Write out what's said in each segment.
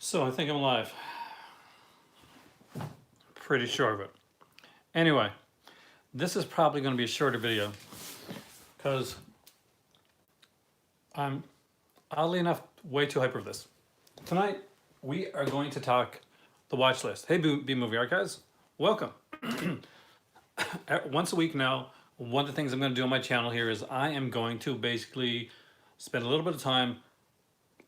So I think I'm live. Pretty sure of it. Anyway, this is probably going to be a shorter video because I'm oddly enough way too hyper for this. Tonight we are going to talk the watch list. Hey, B Movie Archives, welcome. Once a week now, one of the things I'm going to do on my channel here is I am going to basically spend a little bit of time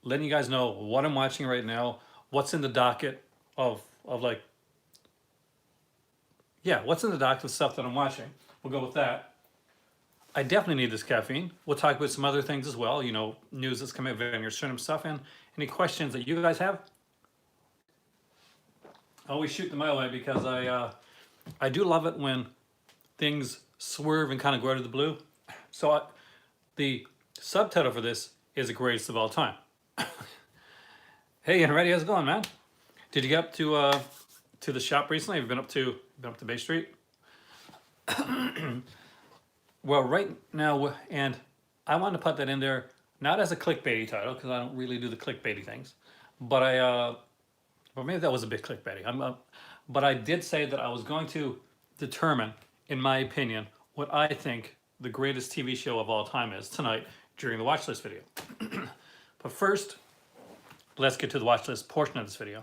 letting you guys know what I'm watching right now, what's in the docket of like, yeah, what's in the docket of stuff that I'm watching. We'll go with that. I definitely need this caffeine. We'll talk about some other things as well, you know, news that's coming out, Vinegar Syndrome stuff, and any questions that you guys have, always shoot them my way because I do love it when things swerve and kind of go out of the blue. So the subtitle for this is The Greatest of All Time. Hey, Henry, how's it going, man? Did you get up to the shop recently? Have you been up to Bay Street? Well, right now, and I wanted to put that in there, not as a clickbaity title, because I don't really do the clickbaity things, but or maybe that was a bit clickbaity. But I did say that I was going to determine, in my opinion, what I think the greatest TV show of all time is tonight during the watch list video. But first, let's get to the watch list portion of this video.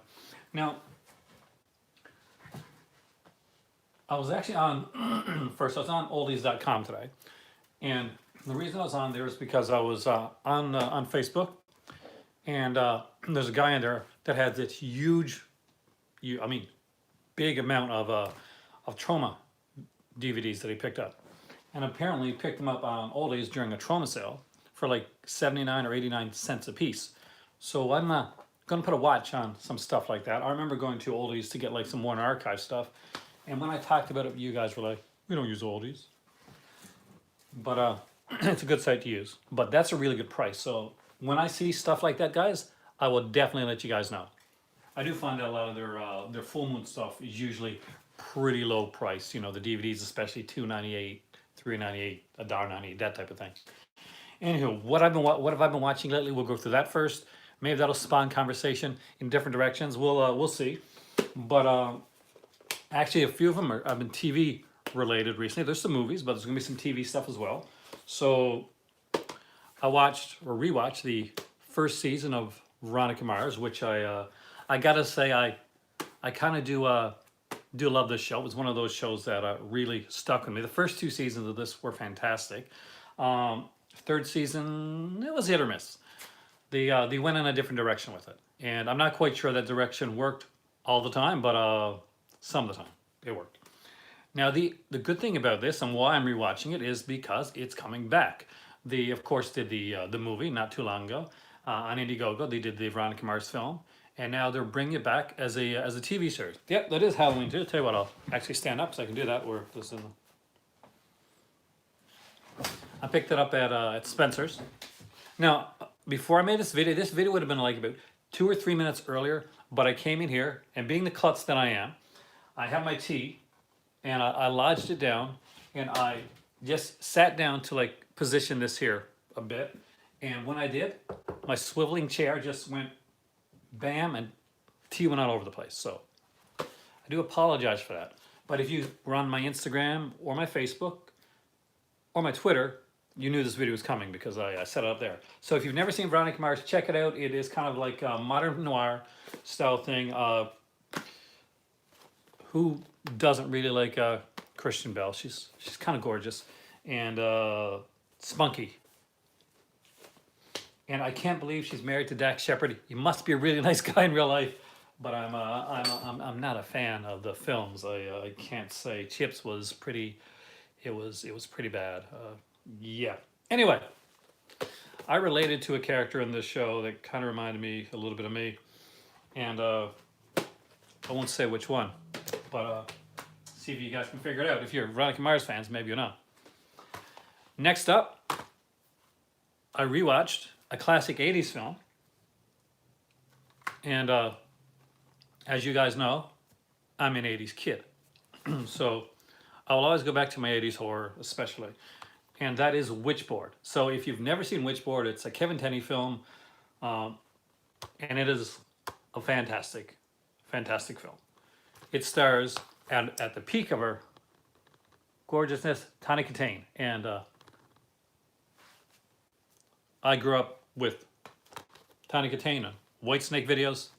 Now, I was actually on, first I was on oldies.com today. And the reason I was on there is because I was on Facebook. And there's a guy in there that had this huge, big amount of trauma DVDs that he picked up. And apparently he picked them up on oldies during a trauma sale for like 79 or 89 cents a piece. So I'm going to put a watch on some stuff like that. I remember going to oldies to get like some Warner Archive stuff. And when I talked about it, you guys were like, we don't use oldies. But it's a good site to use. But that's a really good price. So when I see stuff like that, guys, I will definitely let you guys know. I do find that a lot of their full moon stuff is usually pretty low price. You know, the DVDs, especially $2.98, $3.98, $1.98, that type of thing. Anywho, what have I been watching lately? We'll go through that first. Maybe that'll spawn conversation in different directions. We'll see. But actually, a few of them have been TV related recently. There's some movies, but there's gonna be some TV stuff as well. So I watched or rewatched the first season of Veronica Mars, which I gotta say I kind of do love this show. It was one of those shows that really stuck with me. The first two seasons of this were fantastic. Third season, it was hit or miss. They went in a different direction with it, and I'm not quite sure that direction worked all the time, but some of the time it worked. Now the good thing about this and why I'm rewatching it is because it's coming back. They of course did the movie not too long ago on Indiegogo. They did the Veronica Mars film, and now they're bringing it back as a TV series. Yep, that is Halloween too. Tell you what, I'll actually stand up so I can do that. Where this in. I picked it up at Spencer's. Now, before I made this video would have been like about 2 or 3 minutes earlier, but I came in here, and being the klutz that I am, I have my tea, and I lodged it down, and I just sat down to like position this here a bit, and when I did, my swiveling chair just went bam, and tea went all over the place. So I do apologize for that. But if you were on my Instagram or my Facebook or my Twitter, you knew this video was coming because I set it up there. So if you've never seen Veronica Mars, check it out. It is kind of like a modern noir style thing. Who doesn't really like Christian Bale? She's kind of gorgeous and spunky. And I can't believe she's married to Dax Shepard. He must be a really nice guy in real life, but I'm not a fan of the films. I can't say. Chips was pretty. It was pretty bad. Yeah. Anyway, I related to a character in this show that kind of reminded me a little bit of me, and I won't say which one, but see if you guys can figure it out. If you're Veronica Mars fans, maybe you're not. Next up, I rewatched a classic 80s film, and as you guys know, I'm an 80s kid, so I will always go back to my 80s horror, especially. And that is Witchboard. So if you've never seen Witchboard, it's a Kevin Tenney film, and it is a fantastic, fantastic film. It stars at the peak of her gorgeousness, Tawny Kitaen, and I grew up with Tawny Kitaen on White Snake videos.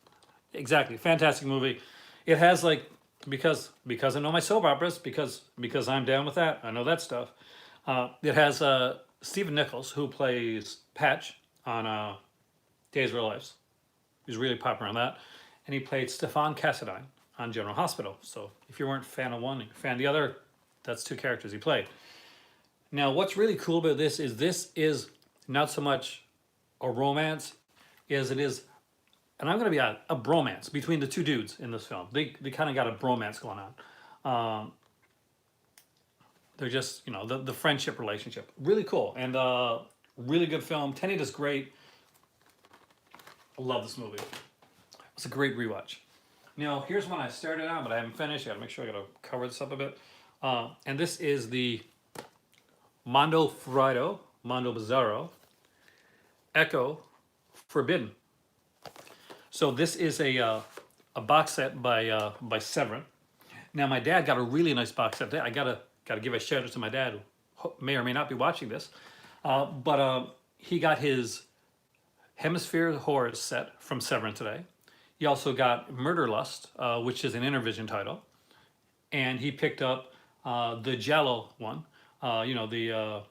Exactly, fantastic movie. It has like because I know my soap operas because I'm down with that. I know that stuff. It has Stephen Nichols who plays Patch on Days of Our Lives. He's really popular on that, and he played Stefan Cassadine on General Hospital. So if you weren't a fan of one, you're a fan of the other. That's two characters he played. Now, what's really cool about this is not so much a romance as it is, and I'm going to be a bromance between the two dudes in this film. They kind of got a bromance going on. They're just, you know, the friendship relationship. Really cool and really good film. Tenny does great. I love this movie. It's a great rewatch. Now, here's one I started on, but I haven't finished. I got to make sure I got to cover this up a bit. And this is the Mondo Bizarro, Echo Forbidden. So this is a box set by Severin. Now my dad got a really nice box set. I gotta give a shout out to my dad, who may or may not be watching this, but he got his Hemisphere Horrors set from Severin today. He also got Murder Lust, which is an Intervision title, and he picked up the Giallo one. You know, the All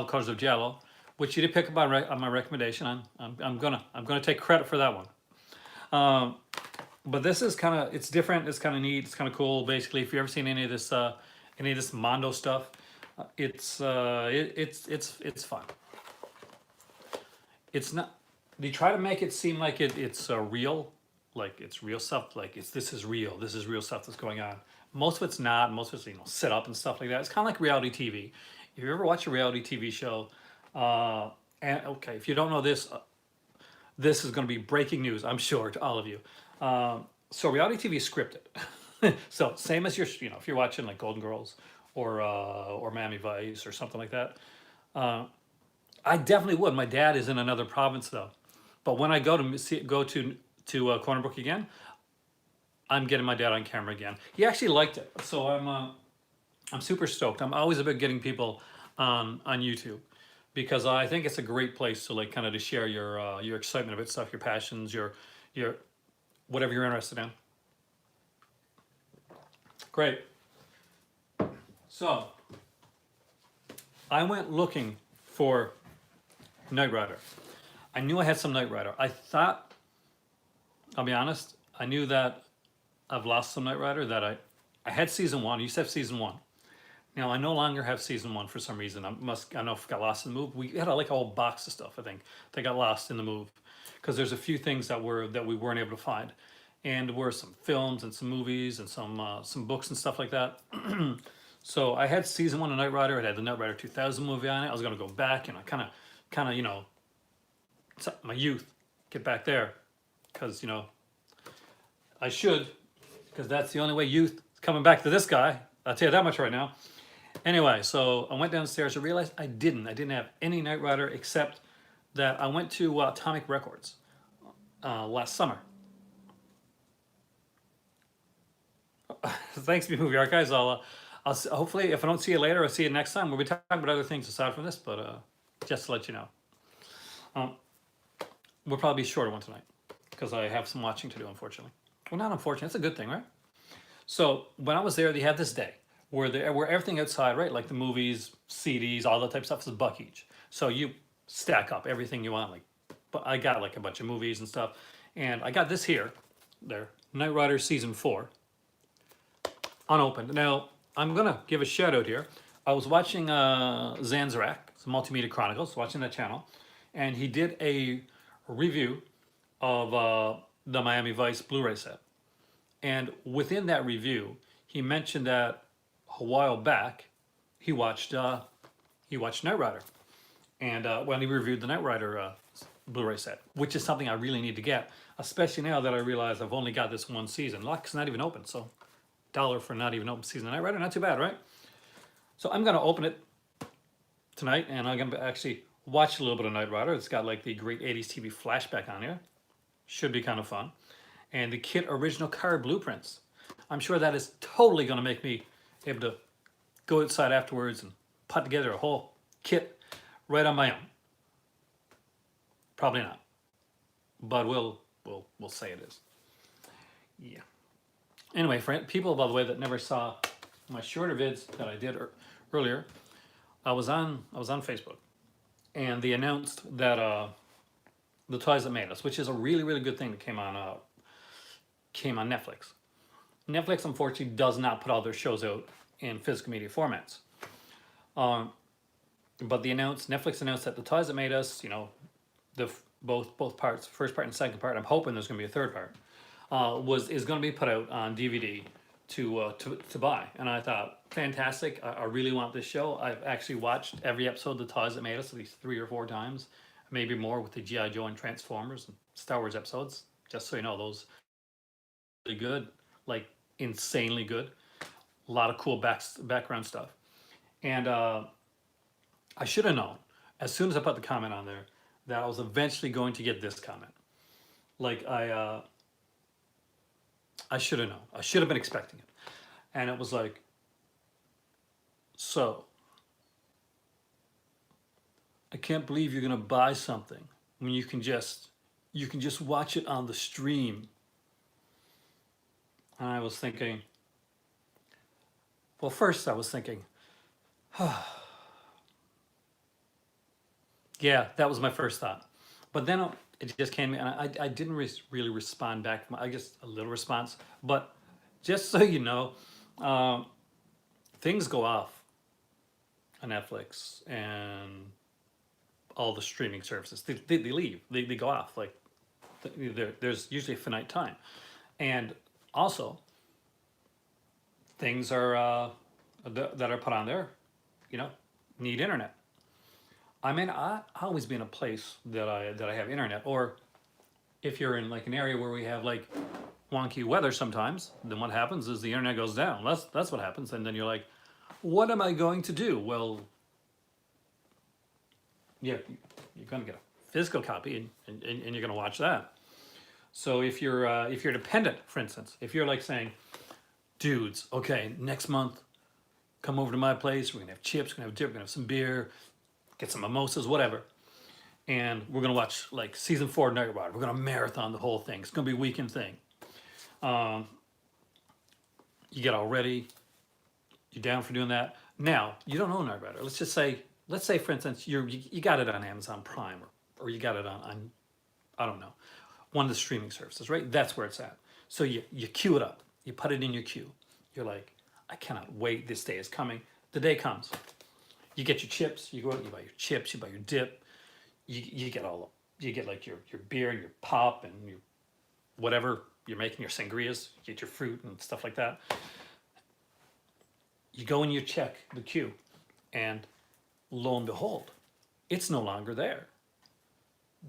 the Colors of Giallo, which he did pick up on my recommendation. I'm gonna take credit for that one. But this is kind of, it's different. It's kind of neat. It's kind of cool. Basically, if you've ever seen any of this Mondo stuff, it's fun. It's not. They try to make it seem like it's real, like it's real stuff. Like this is real. This is real stuff that's going on. Most of it's not. Most of it's set up and stuff like that. It's kind of like reality TV. If you ever watch a reality TV show, and okay, if you don't know this, this is going to be breaking news, I'm sure, to all of you. So reality TV is scripted. So same as if you're watching like Golden Girls or Miami Vice or something like that. I definitely would. My dad is in another province though, but when I go to Cornerbrook again, I'm getting my dad on camera again. He actually liked it, so I'm super stoked. I'm always about getting people on YouTube, because I think it's a great place to like kind of to share your excitement about stuff, your passions, your whatever you're interested in. Great. So I went looking for Knight Rider. I knew I had some Knight Rider. I thought, I'll be honest, I knew that I've lost some Knight Rider, that I had season 1. I used to have season 1. Now I no longer have season 1 for some reason. I don't know if it got lost in the move. We had like a whole box of stuff, I think, that got lost in the move, because there's a few things that we weren't able to find, and there were some films and some movies and some books and stuff like that. So I had season 1 of Knight Rider. It had the Knight Rider 2000 movie on it. I was gonna go back and I kind of it's my youth, get back there, because I should, because that's the only way youth is coming back to this guy. I'll tell you that much right now. Anyway, so I went downstairs. I realized I didn't have any Knight Rider, except that I went to Atomic Records last summer. Thanks, Movie Archives. I'll hopefully, if I don't see you later, I'll see you next time. We'll be talking about other things aside from this, but just to let you know. We'll probably be a shorter one tonight, because I have some watching to do, unfortunately. Well, not unfortunately. It's a good thing, right? So when I was there, they had this day where everything outside, right, like the movies, CDs, all that type of stuff, is $1 each. So you stack up everything you want. But I got like a bunch of movies and stuff, and I got this here, Knight Rider season 4, unopened. Now I'm gonna give a shout out here. I was watching Zanzarak, some Multimedia Chronicles, watching that channel, and he did a review of the Miami Vice Blu-ray set. And within that review, he mentioned that a while back he watched Knight Rider, and when he reviewed the Knight Rider Blu-ray set, which is something I really need to get, especially now that I realize I've only got this one season. Luck's not even open, so $1 for not even open season of Knight Rider, not too bad, right? So I'm gonna open it tonight, and I'm gonna actually watch a little bit of Knight Rider. It's got like the great 80s TV flashback on here. should be kind of fun. And the kit original card blueprints. I'm sure that is totally going to make me able to go outside afterwards and put together a whole kit right on my own. Probably not, but we'll say it is. Yeah. Anyway, for people, by the way, that never saw my shorter vids that I did earlier, I was on Facebook, and they announced that the Toys That Made Us, which is a really good thing that came on Netflix. Netflix unfortunately does not put all their shows out in physical media formats. But Netflix announced that the Toys That Made Us, you know, the both parts, first part and second part. I'm hoping there's going to be a third part. Is going to be put out on DVD to buy, and I thought, fantastic. I really want this show. I've actually watched every episode of the Toys That Made Us at least 3 or 4 times, maybe more with the G.I. Joe and Transformers and Star Wars episodes. Just so you know, those are really good, like insanely good. A lot of cool background stuff, and I should have known as soon as I put the comment on there that I was eventually going to get this comment. Like I should have known. I should have been expecting it. And it was like, so, I can't believe you're gonna buy something when you can just watch it on the stream. And I was thinking, well, first I was thinking, yeah, that was my first thought. But then it just came, and I didn't really respond back. I guess a little response. But just so you know, things go off on Netflix and all the streaming services. They leave. They go off. Like there's usually a finite time. And also, things are that are put on there, you know, need internet. I mean, I always be in a place that I have internet, or if you're in like an area where we have like wonky weather sometimes, then what happens is the internet goes down. That's what happens, and then you're like, what am I going to do? Well, yeah, you're going to get a physical copy, and you're going to watch that. So if you're dependent, for instance, if you're like saying, dudes, okay, next month, come over to my place. We're gonna have chips. We're gonna have dip. We're gonna have some beer. Get some mimosas, whatever. And we're going to watch like season 4 of Night Rider. We're going to marathon the whole thing. It's going to be a weekend thing. You get all ready. You're down for doing that. Now, you don't own Night Rider. Let's say for instance, you got it on Amazon Prime or you got it on, I don't know, one of the streaming services, right? That's where it's at. So you queue it up. You put it in your queue. You're like, I cannot wait. This day is coming. The day comes. You get your chips, you go out, you buy your chips, you buy your dip, you get like your beer and your pop and your whatever you're making, your sangrias, you get your fruit and stuff like that. You go and you check the queue, and lo and behold, it's no longer there.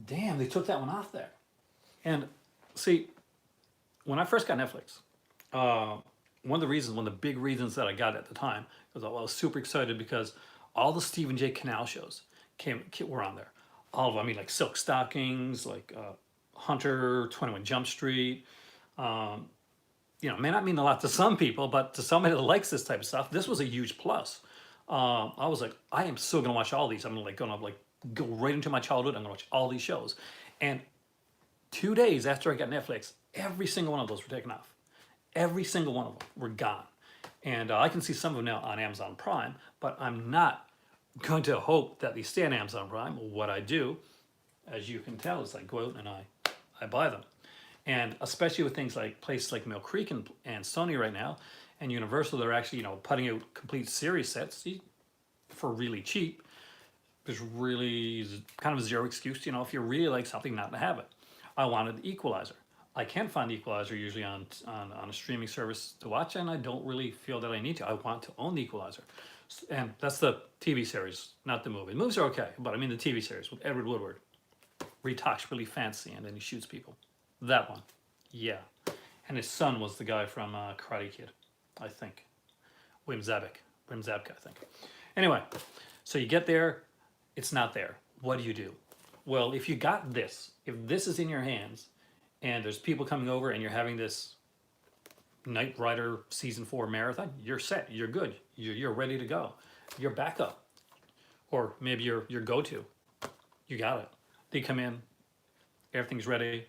Damn, they took that one off there. And see, when I first got Netflix, one of the big reasons that I got it at the time was I was super excited because all the Stephen J. Canal shows were on there. All of them, I mean, like Silk Stockings, like Hunter, 21 Jump Street. You know, may not mean a lot to some people, but to somebody that likes this type of stuff, this was a huge plus. I was like, I am still gonna watch all these. I'm gonna go right into my childhood. I'm gonna watch all these shows. And 2 days after I got Netflix, every single one of those were taken off. Every single one of them were gone. And I can see some of them now on Amazon Prime, but I'm not going to hope that they stay on Amazon Prime. What I do, as you can tell, is I go out and I buy them. And especially with things like places like Mill Creek and Sony right now, and Universal, they're actually, you know, putting out complete series sets for really cheap. There's really kind of zero excuse, you know, if you really like something, not to have it. I wanted the Equalizer. I can't find the Equalizer usually on a streaming service to watch, and I don't really feel that I need to. I want to own the Equalizer. And that's the TV series, not the movie. The movies are okay, but I mean the TV series with Edward Woodward. Where he talks really fancy and then he shoots people. That one. Yeah. And his son was the guy from Karate Kid, I think. Wim Zabka, I think. Anyway, so you get there, it's not there. What do you do? Well, if you got this, if this is in your hands, and there's people coming over, and you're having this Knight Rider season 4 marathon, you're set, you're good, you're ready to go. Your backup, or maybe your go-to, you got it. They come in, everything's ready,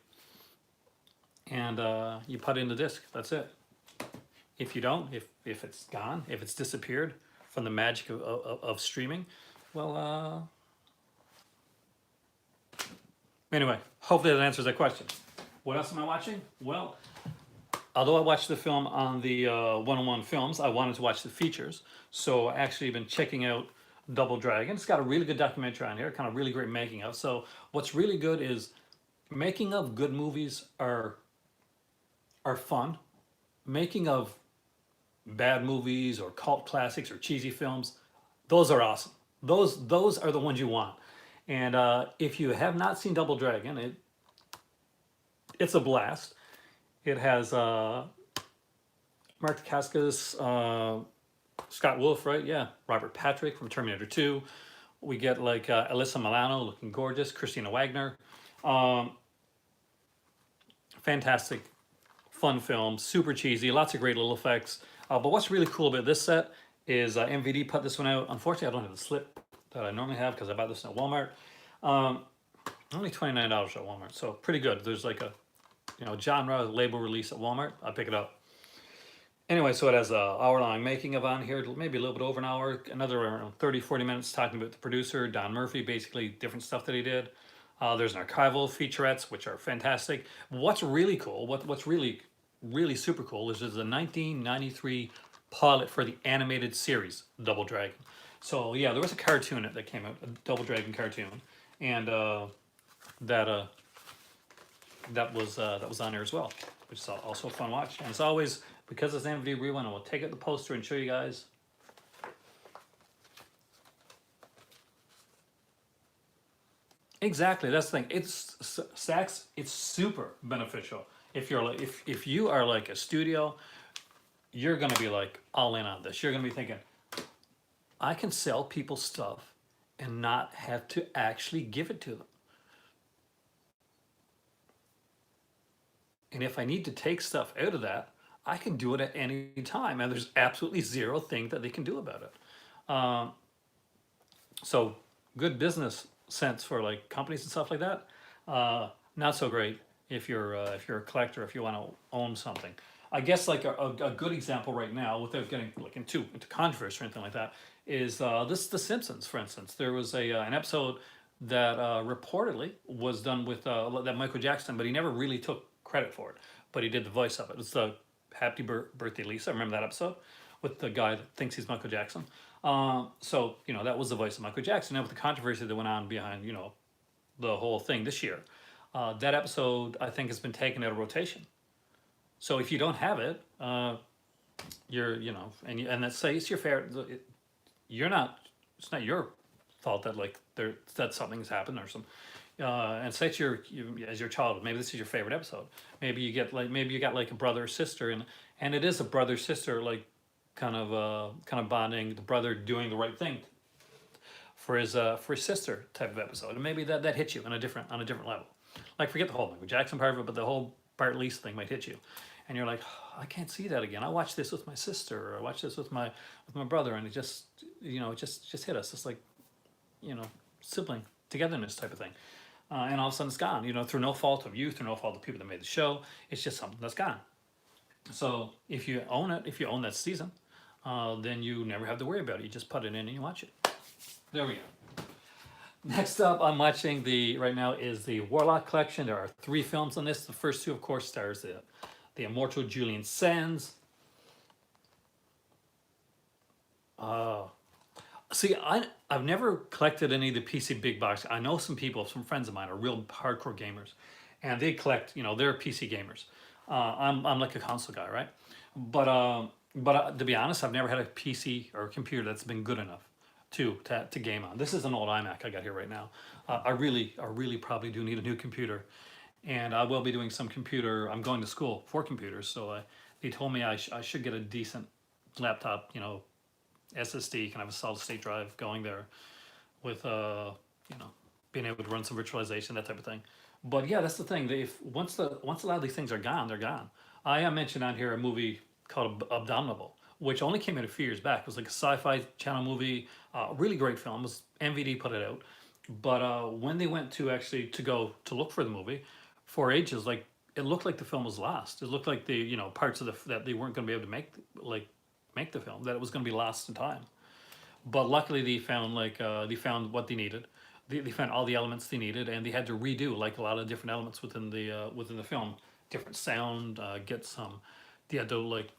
and you put in the disc. That's it. If you don't, if it's gone, if it's disappeared from the magic of streaming, well, anyway, hopefully that answers that question. What else am I watching? Well, although I watched the film on the 101 Films, I wanted to watch the features. So I actually been checking out Double Dragon. It's got a really good documentary on here, kind of really great making of. So what's really good is making of good movies are fun. Making of bad movies or cult classics or cheesy films, those are awesome. Those are the ones you want. And if you have not seen Double Dragon, it's a blast. It has Mark Dacascos, Scott Wolf, right? Yeah, Robert Patrick from Terminator 2. We get like Alyssa Milano looking gorgeous, Christina Wagner. Fantastic, fun film, super cheesy, lots of great little effects. But what's really cool about this set is MVD put this one out. Unfortunately, I don't have the slip that I normally have because I bought this at Walmart. Only $29 at Walmart, so pretty good. There's like a genre label release at Walmart. I'll pick it up. Anyway, so it has an hour-long making of on here, maybe a little bit over an hour, another around 30, 40 minutes talking about the producer, Don Murphy, basically different stuff that he did. There's an archival featurettes, which are fantastic. What's really cool, what's really, really super cool is there's a 1993 pilot for the animated series, Double Dragon. So yeah, there was a cartoon that came out, a Double Dragon cartoon, and that was on there as well, which is also a fun watch. And as always, because it's an MVD rerun, I will take out the poster and show you guys. Exactly, that's the thing. It's Stacks. It's super beneficial if you're like if you are like a studio, you're gonna be like all in on this. You're gonna be thinking, I can sell people stuff and not have to actually give it to them. And if I need to take stuff out of that, I can do it at any time, and there's absolutely zero thing that they can do about it. So good business sense for like companies and stuff like that. Not so great if you're a collector, if you want to own something. I guess like a good example right now, without getting like into controversy or anything like that, is this The Simpsons, for instance. There was an episode that reportedly was done with that Michael Jackson, but he never really took credit for it. But he did the voice of it. It's the Happy Birthday Lisa. Remember that episode with the guy that thinks he's Michael Jackson? So that was the voice of Michael Jackson. Now with the controversy that went on behind the whole thing this year, that episode I think has been taken out of rotation. So if you don't have it, you're and let's say it's your favorite. You're not. It's not your fault that like that something's happened or some. And say it's as your child, maybe this is your favorite episode. Maybe you got like a brother or sister, and it is a brother sister like kind of bonding, the brother doing the right thing for his sister type of episode, and maybe that hits you on a different level. Like forget the whole Michael Jackson part of it, but the whole Bart Lisa thing might hit you, and you're like, oh, I can't see that again. I watched this with my sister, or I watched this with my brother, and it just it just hit us. It's like sibling togetherness type of thing. And all of a sudden it's gone, through no fault of you, through no fault of people that made the show. It's just something that's gone. So if you own it, if you own that season, then you never have to worry about it. You just put it in and you watch it. There we go. Next up, I'm watching right now is the Warlock collection. There are 3 films on this. The first 2, of course, stars the immortal Julian Sands. See, I've never collected any of the PC big box. I know some friends of mine are real hardcore gamers, and they collect, they're PC gamers. I'm like a console guy, right? But to be honest, I've never had a PC or a computer that's been good enough to game on. This is an old iMac I got here right now. I really probably do need a new computer, and I will be doing some computer. I'm going to school for computers, so they told me I should get a decent laptop, SSD, can have a solid state drive going there with being able to run some virtualization, that type of thing. But yeah, that's the thing. Once a lot of these things are gone, they're gone. I mentioned on here a movie called Abominable, which only came out a few years back. It was like a sci-fi channel movie, really great film. It was MVD put it out, but when they went to actually to go to look for the movie, for ages, like it looked like the film was lost. It looked like the parts of that they weren't going to be able to make the film, that it was going to be lost in time. But luckily, they found what they needed. They found all the elements they needed, and they had to redo like a lot of different elements within the film, different sound, get some. They had to like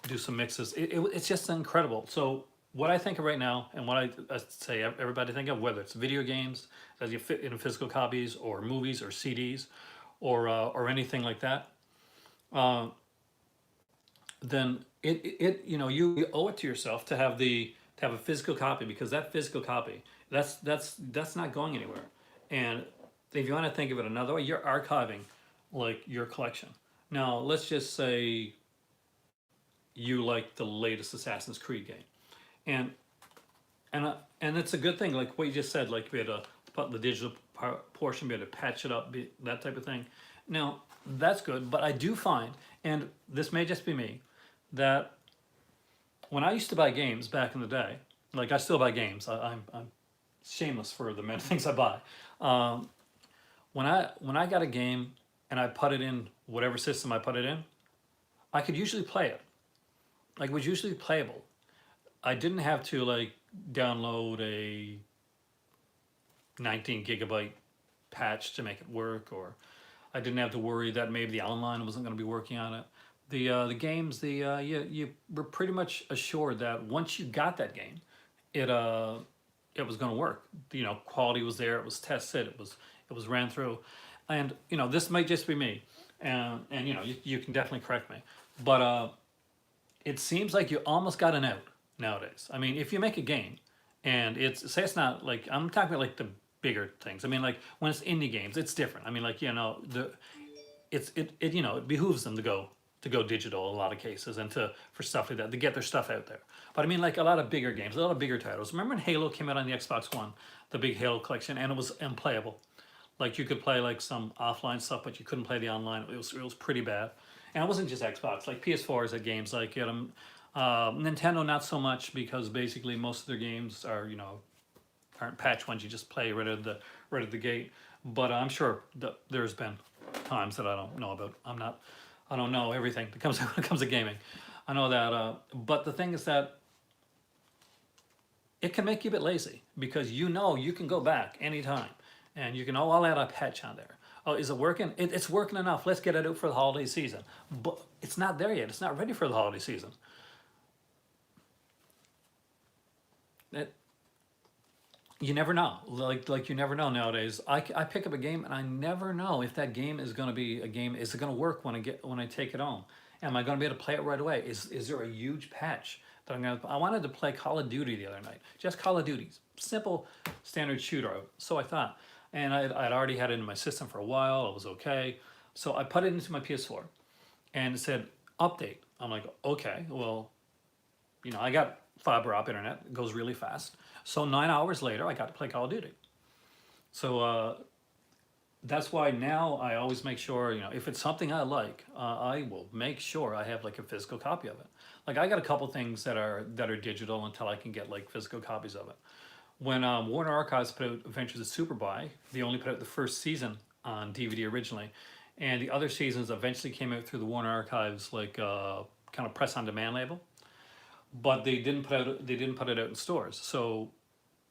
do some mixes. It's just incredible. So what I think of right now, and what I say everybody think of, whether it's video games as you fit in physical copies, or movies, or CDs, or anything like that, uh, then you owe it to yourself to have a physical copy, because that physical copy, that's not going anywhere. And if you want to think of it another way, you're archiving like your collection. Now let's just say you like the latest Assassin's Creed game, and and it's a good thing, like what you just said, like we had to put the digital portion, we had to patch it up, that type of thing. Now that's good, but I do find, and this may just be me, that when I used to buy games back in the day, like I still buy games. I'm shameless for the many things I buy. Um, when I got a game and I put it in whatever system I put it in, I could usually play it. Like it was usually playable. I didn't have to like download a 19 gigabyte patch to make it work, or I didn't have to worry that maybe the online wasn't going to be working on it. The games, you were pretty much assured that once you got that game, it it was going to work. Quality was there. It was tested. It was ran through, and this might just be me, and you can definitely correct me, but it seems like you almost got an out nowadays. I mean, if you make a game, and it's not like, I'm talking about like the bigger things. I mean, like when it's indie games, it's different. I mean, like it behooves them to go digital in a lot of cases, and for stuff like that, to get their stuff out there. But I mean, like a lot of bigger games, a lot of bigger titles. Remember when Halo came out on the Xbox One, the big Halo collection, and it was unplayable. Like you could play like some offline stuff, but you couldn't play the online. It was pretty bad. And it wasn't just Xbox. Like PS4s had games like it. Nintendo not so much, because basically most of their games aren't patch ones. You just play right at the gate. But I'm sure that there's been times that I don't know about. I don't know everything that comes when it comes to gaming. I know that, but the thing is that it can make you a bit lazy, because you can go back anytime, and you can, I'll add a patch on there. Oh, is it working? It's working enough. Let's get it out for the holiday season. But it's not there yet. It's not ready for the holiday season. It, you never know. Like you never know nowadays. I pick up a game and I never know if that game is going to be a game. Is it going to work when I take it home? Am I going to be able to play it right away? Is there a huge patch that I wanted to play Call of Duty the other night. Just Call of Duty, simple standard shooter. So I thought, and I'd already had it in my system for a while. It was okay. So I put it into my PS4, and it said update. I'm like, okay, well, I got fiber optic internet. It goes really fast. So 9 hours later, I got to play Call of Duty. So that's why now I always make sure, if it's something I like, I will make sure I have like a physical copy of it. Like I got a couple things that are digital until I can get like physical copies of it. When Warner Archives put out Adventures of Superboy, they only put out the first season on DVD originally, and the other seasons eventually came out through the Warner Archives like kind of press on demand label. But they didn't put it out in stores. So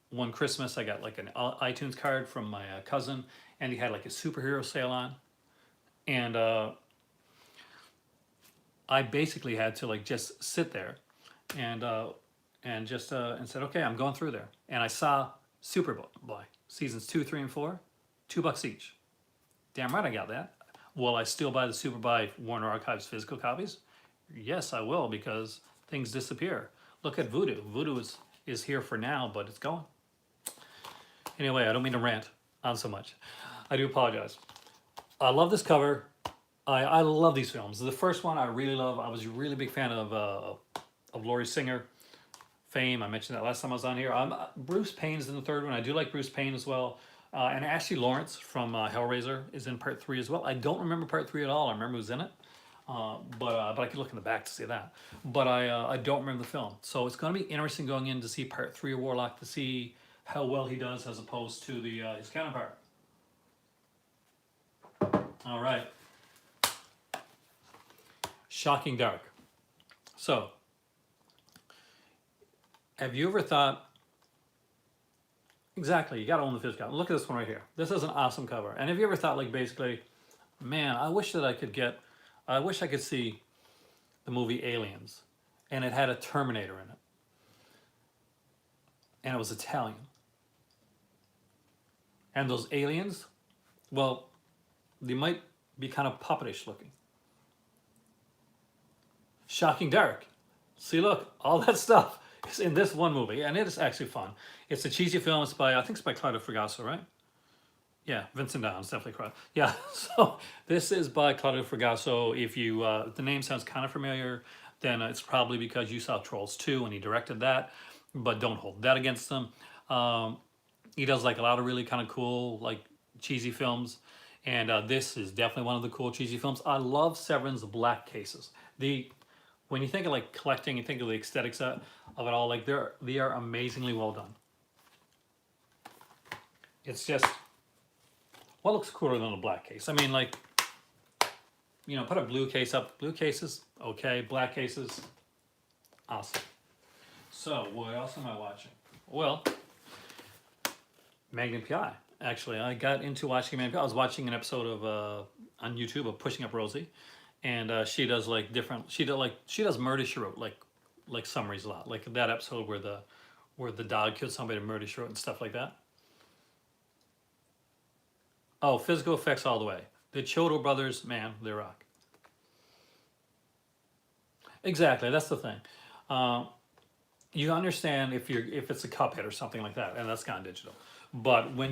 one Christmas I got like an iTunes card from my cousin, and he had like a superhero sale on, and I basically had to like just sit there and just and said, okay, I'm going through there, and I saw Superboy seasons 2, 3, and 4, $2 each. Damn right I got that. Will I still buy the Superboy Warner Archives physical copies? Yes, I will, because things disappear. Look at Voodoo. Voodoo is here for now, but it's gone. Anyway, I don't mean to rant on so much. I do apologize. I love this cover. I love these films. The first one I really love. I was a really big fan of Laurie Singer, Fame. I mentioned that last time I was on here. Bruce Payne's in the third one. I do like Bruce Payne as well. And Ashley Lawrence from Hellraiser is in part 3 as well. I don't remember part 3 at all. I remember who's in it. But I could look in the back to see that. But I don't remember the film. So it's going to be interesting going in to see part 3 of Warlock to see how well he does as opposed to the his counterpart. All right. Shocking Dark. So, have you ever thought, exactly, you got to own the physical copy. Look at this one right here. This is an awesome cover. And have you ever thought, like, basically, man, I wish I could see the movie Aliens, and it had a Terminator in it, and it was Italian. And those aliens, well, they might be kind of puppetish looking. Shocking Dark. See, look, all that stuff is in this one movie, and it is actually fun. It's a cheesy film. It's by, I think it's by Claudio Fragasso, right? Yeah, Vincent Downs, definitely correct. Yeah, so this is by Claudio Fragasso. If you, the name sounds kind of familiar, then it's probably because you saw Trolls 2 and he directed that, but don't hold that against him. He does like a lot of really kind of cool, like cheesy films, and this is definitely one of the cool cheesy films. I love Severin's black cases. When you think of like collecting, you think of the aesthetics of it all, like they are amazingly well done. It's just, what looks cooler than a black case? I mean, like, you know, put a blue case up. Blue cases, okay. Black cases, awesome. So, what else am I watching? Well, Magnum P.I. Actually, I got into watching Magnum P.I. I was watching an episode of on YouTube of Pushing Up Rosie, and she does like different. She does Murder She Wrote like summaries a lot. Like that episode where the dog killed somebody, Murder She Wrote, and stuff like that. Oh, physical effects all the way. The Chiodo brothers, man, they rock. Exactly, that's the thing. You understand if it's a Cuphead or something like that, and that's gone digital. But what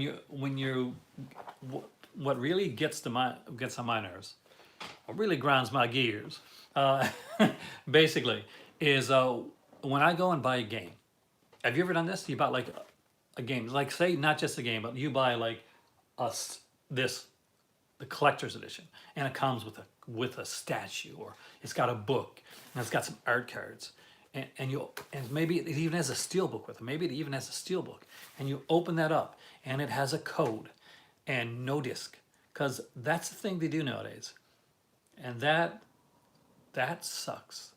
really gets on my nerves, what really grinds my gears, basically, is when I go and buy a game. Have you ever done this? You bought like a game, like say not just a game, but you buy like the collector's edition, and it comes with a statue, or it's got a book, and it's got some art cards, and maybe it even has a steel book with it. Maybe it even has a steel book, and you open that up, and it has a code, and no disc, because that's the thing they do nowadays, and that sucks.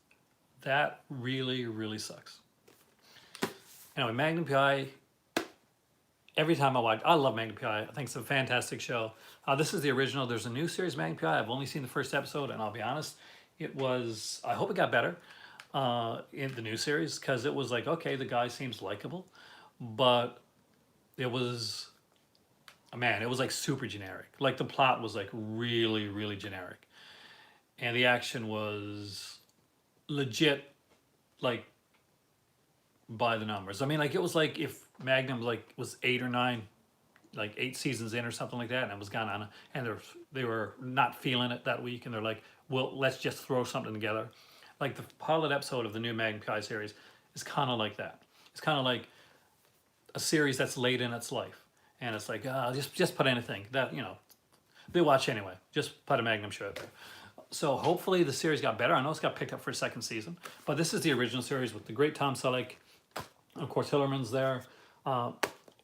That really, really sucks. Anyway, Magnum P.I. Every time I love Magnum P.I. I think it's a fantastic show. This is the original. There's a new series, Magnum P.I. I've only seen the first episode, and I'll be honest, I hope it got better in the new series, because it was like, okay, the guy seems likable, but it was, man, it was like super generic. Like the plot was like really, really generic. And the action was legit, like, by the numbers. I mean, like, it was like if Magnum was 8 or 9, like 8 seasons in or something like that, and it was gone on, and they were not feeling it that week, and they're like, well, let's just throw something together. Like the pilot episode of the new Magnum P.I. series is kind of like that. It's kind of like a series that's late in its life, and it's like, just put anything that, you know, they watch anyway. Just put a Magnum show out there. So hopefully the series got better. I know it's got picked up for a second season, but this is the original series with the great Tom Selleck. Of course, Hillerman's there.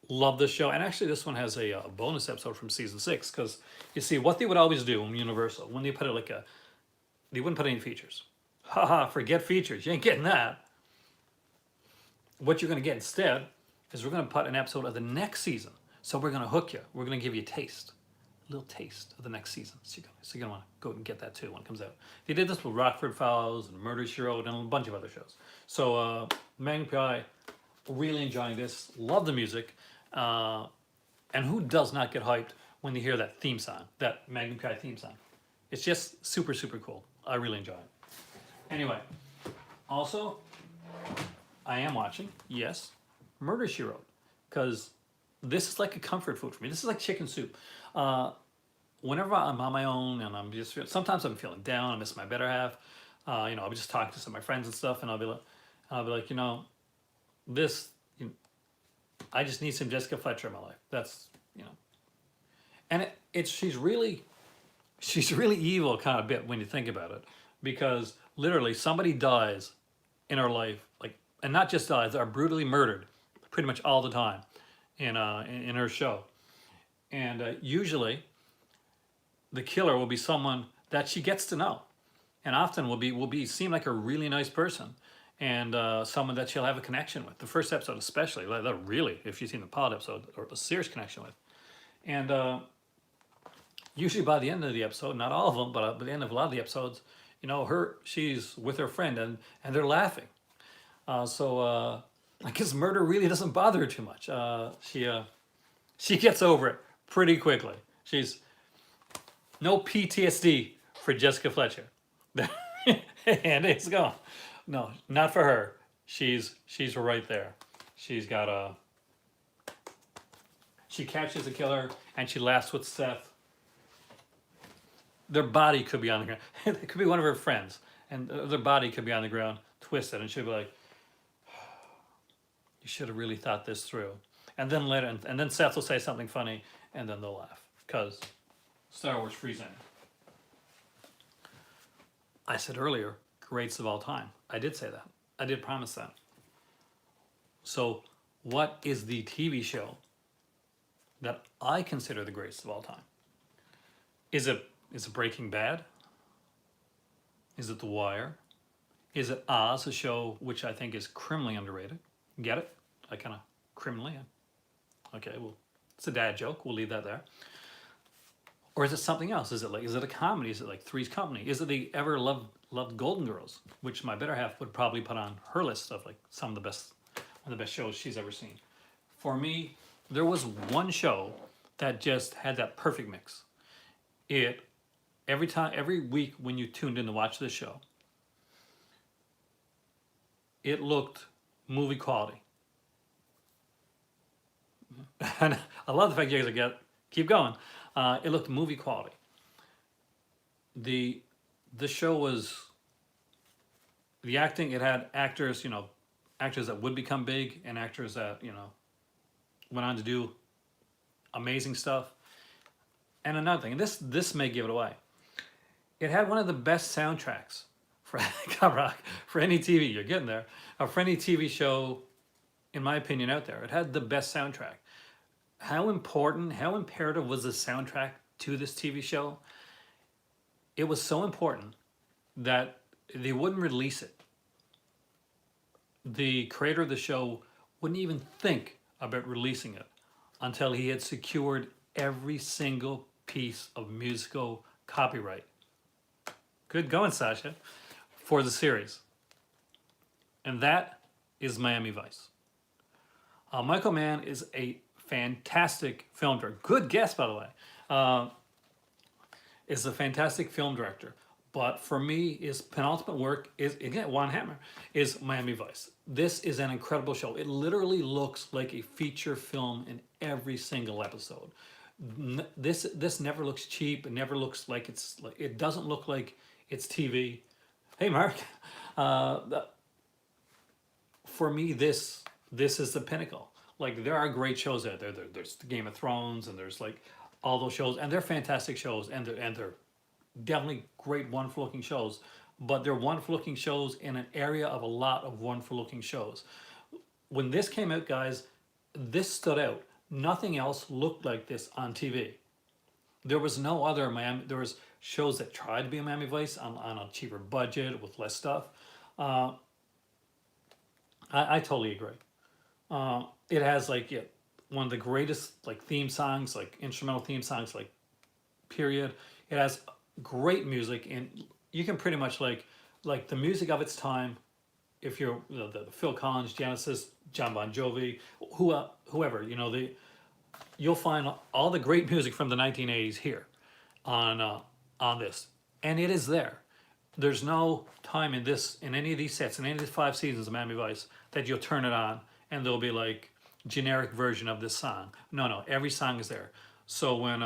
Love this show. And actually, this one has a bonus episode from season 6, because you see, what they would always do in Universal, when they put it they wouldn't put any features. Haha, forget features. You ain't getting that. What you're going to get instead is we're going to put an episode of the next season. So we're going to hook you. We're going to give you a little taste of the next season. So you're going to want to go and get that too when it comes out. They did this with Rockford Files and Murder, She Wrote, and a bunch of other shows. So Magnum P.I., really enjoying this. Love the music. And who does not get hyped when they hear that theme song, that Magnum P.I. theme song? It's just super, super cool. I really enjoy it. Anyway, also, I am watching, yes, Murder, She Wrote, because this is like a comfort food for me. This is like chicken soup. Whenever I'm on my own and sometimes I'm feeling down, I miss my better half. You know, I'll be just talking to some of my friends and stuff, and I'll be like, you know, I just need some Jessica Fletcher in my life. That's, you know, And she's really evil kind of bit when you think about it, because literally somebody dies in her life, like, and not just dies, are brutally murdered pretty much all the time in her show. And usually the killer will be someone that she gets to know, and often will be seem like a really nice person, and someone that she'll have a connection with. The first episode, especially, like, that really, if you've seen the pilot episode, or a serious connection with. And usually by the end of the episode, not all of them, but by the end of a lot of the episodes, she's with her friend, and they're laughing. I guess murder really doesn't bother her too much. She gets over it pretty quickly. She's no PTSD for Jessica Fletcher. And it's gone. No, not for her. She's right there. She catches a killer and she laughs with Seth. Their body could be on the ground. It could be one of her friends, and their body could be on the ground, twisted, and she'll be like, "You should have really thought this through." And then later, and then Seth will say something funny, and then they'll laugh because Star Wars freezing. I said earlier, greats of all time. I did say that. I did promise that. So, what is the TV show that I consider the greatest of all time? Is it Breaking Bad? Is it The Wire? Is it Oz, a show which I think is criminally underrated? Get it? I kind of criminally. Okay, well, it's a dad joke. We'll leave that there. Or is it something else? Is it a comedy? Is it like Three's Company? Is it the ever loved Golden Girls, which my better half would probably put on her list of like one of the best shows she's ever seen. For me, there was one show that just had that perfect mix. Every week when you tuned in to watch this show, it looked movie quality. And I love the fact you guys keep going. It looked movie quality. The show was, the acting, it had actors, actors that would become big and actors that, went on to do amazing stuff. And another thing, and this may give it away. It had one of the best soundtracks for any TV, you're getting there, for any TV show, in my opinion, out there. It had the best soundtrack. How imperative was the soundtrack to this TV show? It was so important that they wouldn't release it. The creator of the show wouldn't even think about releasing it until he had secured every single piece of musical copyright. Good going, Sasha, for the series. And that is Miami Vice. Michael Mann is a fantastic film director. Good guess, by the way. Is a fantastic film director. But for me, his penultimate work is, again, Juan Hammer, is Miami Vice. This is an incredible show. It literally looks like a feature film in every single episode. This never looks cheap. It never looks like it doesn't look like it's TV. Hey, Mark. For me, this is the pinnacle. Like, there are great shows out there. There's Game of Thrones, and there's like all those shows, and they're fantastic shows, and they're definitely great, wonderful looking shows. But they're wonderful looking shows in an area of a lot of wonderful looking shows. When this came out, guys, this stood out. Nothing else looked like this on TV. There was no other Miami. There was shows that tried to be a Miami Vice on a cheaper budget with less stuff. I totally agree. It has one of the greatest theme songs, instrumental theme songs, period. It has great music, and you can pretty much like the music of its time. If you're the Phil Collins, Genesis, John Bon Jovi, whoever, you'll find all the great music from the 1980s here on this, and it is there. There's no time in any of these sets, in any of these 5 seasons of Miami Vice, that you'll turn it on and there'll be generic version of this song. No, every song is there. So when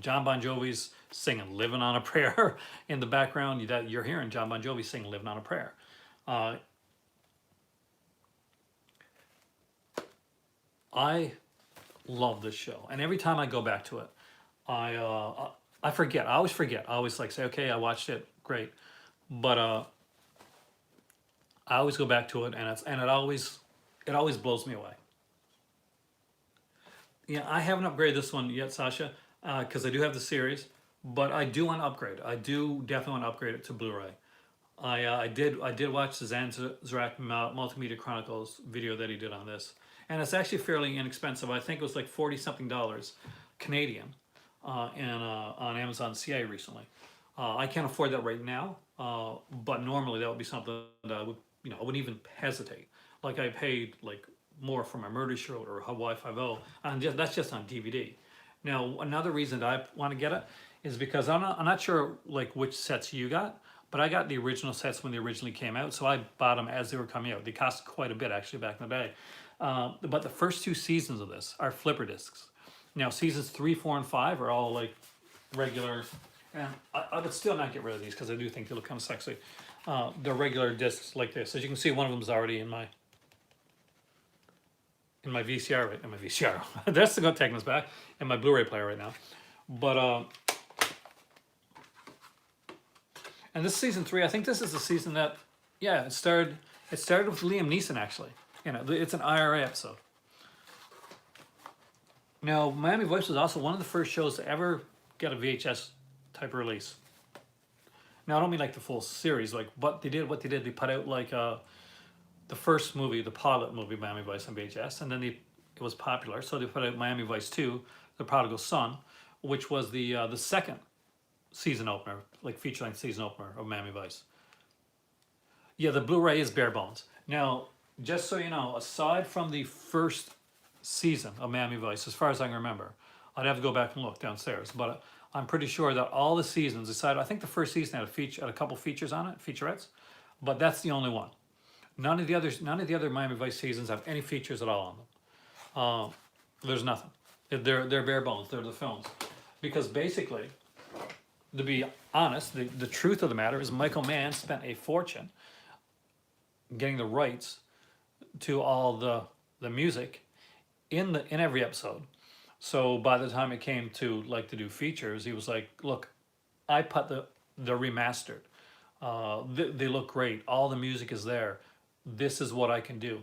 John Bon Jovi's singing "Living on a Prayer" in the background, you're hearing John Bon Jovi sing "Living on a Prayer." I love this show, and every time I go back to it, I forget. I always forget. I always like say, okay, I watched it, great, but I always go back to it, and it always blows me away. Yeah, I haven't upgraded this one yet, Sasha, because I do have the series, but I do want to upgrade. I do definitely want to upgrade it to Blu-ray. I did watch the Zanzirak Multimedia Chronicles video that he did on this, and it's actually fairly inexpensive. I think it was like 40 something dollars Canadian, and on Amazon CA recently. I can't afford that right now, but normally that would be something that I would, I wouldn't even hesitate. Like I paid like more for my Murder She Wrote or Hawaii Five-O, and that's just on DVD. Now another reason that I want to get it is because I'm not sure like which sets you got, but I got the original sets when they originally came out, so I bought them as they were coming out. They cost quite a bit actually back in the day. But the first two seasons of this are flipper discs. Now seasons 3, 4, and 5 are all like regular, and I would still not get rid of these because I do think they look kind of sexy. They're regular discs like this. As you can see, one of them is already in my VCR, right? In my VCR. That's the good taking us back. In my Blu-ray player right now. But and this season 3, I think this is the season that, yeah, it started with Liam Neeson actually. It's an IRA episode. Now, Miami Vice was also one of the first shows to ever get a VHS type of release. Now, I don't mean like the full series, like what they did. They put out like the first movie, the pilot movie, Miami Vice on VHS, and then it was popular, so they put out Miami Vice 2, The Prodigal Son, which was the second season opener, like feature-length season opener of Miami Vice. Yeah, the Blu-ray is bare bones. Now, just so you know, aside from the first season of Miami Vice, as far as I can remember, I'd have to go back and look downstairs, but I'm pretty sure that all the seasons, aside, I think the first season had a couple features on it, featurettes, but that's the only one. None of the other Miami Vice seasons have any features at all on them. There's nothing. They're bare bones. They're the films, because basically, to be honest, the truth of the matter is Michael Mann spent a fortune getting the rights to all the music in every episode. So by the time it came to like to do features, he was like, "Look, I put the remastered. They look great. All the music is there. This is what I can do.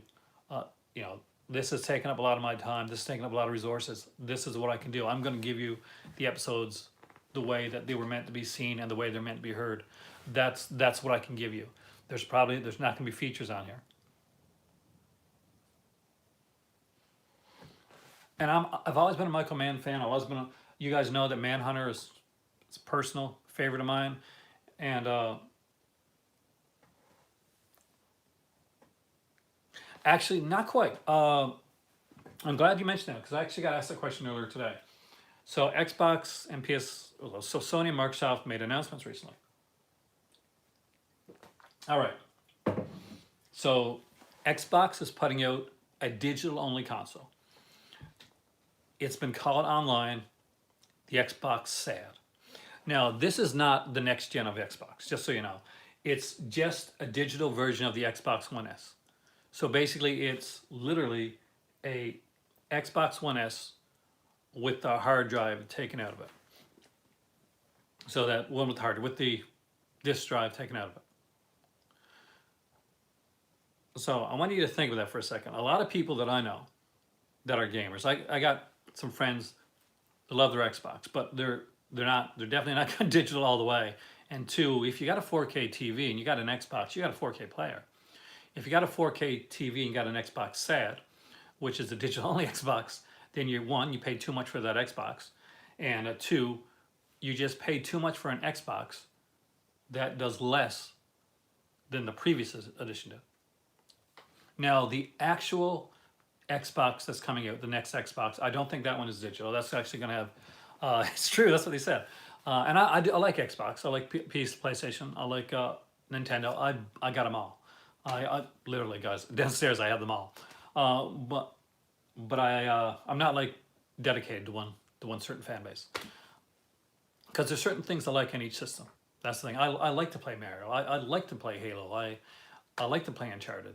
This has taken up a lot of my time. This has taken up a lot of resources. This is what I can do. I'm going to give you the episodes the way that they were meant to be seen and the way they're meant to be heard. That's what I can give you. There's not going to be features on here." And I've always been a Michael Mann fan. You guys know that Manhunter is a personal favorite of mine, and actually not quite. I'm glad you mentioned that because I actually got asked that question earlier today. So Xbox and so Sony and Microsoft made announcements recently. All right. So Xbox is putting out a digital-only console. It's been called online the Xbox SAD. Now, this is not the next gen of Xbox, just so you know. It's just a digital version of the Xbox One S. So basically, it's literally a Xbox One S with the hard drive taken out of it. So that one with the disk drive taken out of it. So I want you to think of that for a second. A lot of people that I know that are gamers, I got some friends that love their Xbox, but they're definitely not going digital all the way. And two, if you got a 4K TV and you got an Xbox, you got a 4K player. If you got a 4K TV and got an Xbox SAD, which is a digital only Xbox, then you paid too much for that Xbox, and two, you just paid too much for an Xbox that does less than the previous edition did. Now the actual Xbox that's coming out, the next Xbox, I don't think that one is digital. That's actually going to have, it's true, that's what they said. And I like Xbox, I like PlayStation, I like Nintendo, I got them all. I literally, guys, downstairs I have them all. But I'm not like dedicated to one certain fan base. Because there's certain things I like in each system. That's the thing. I like to play Mario. I like to play Halo. I like to play Uncharted.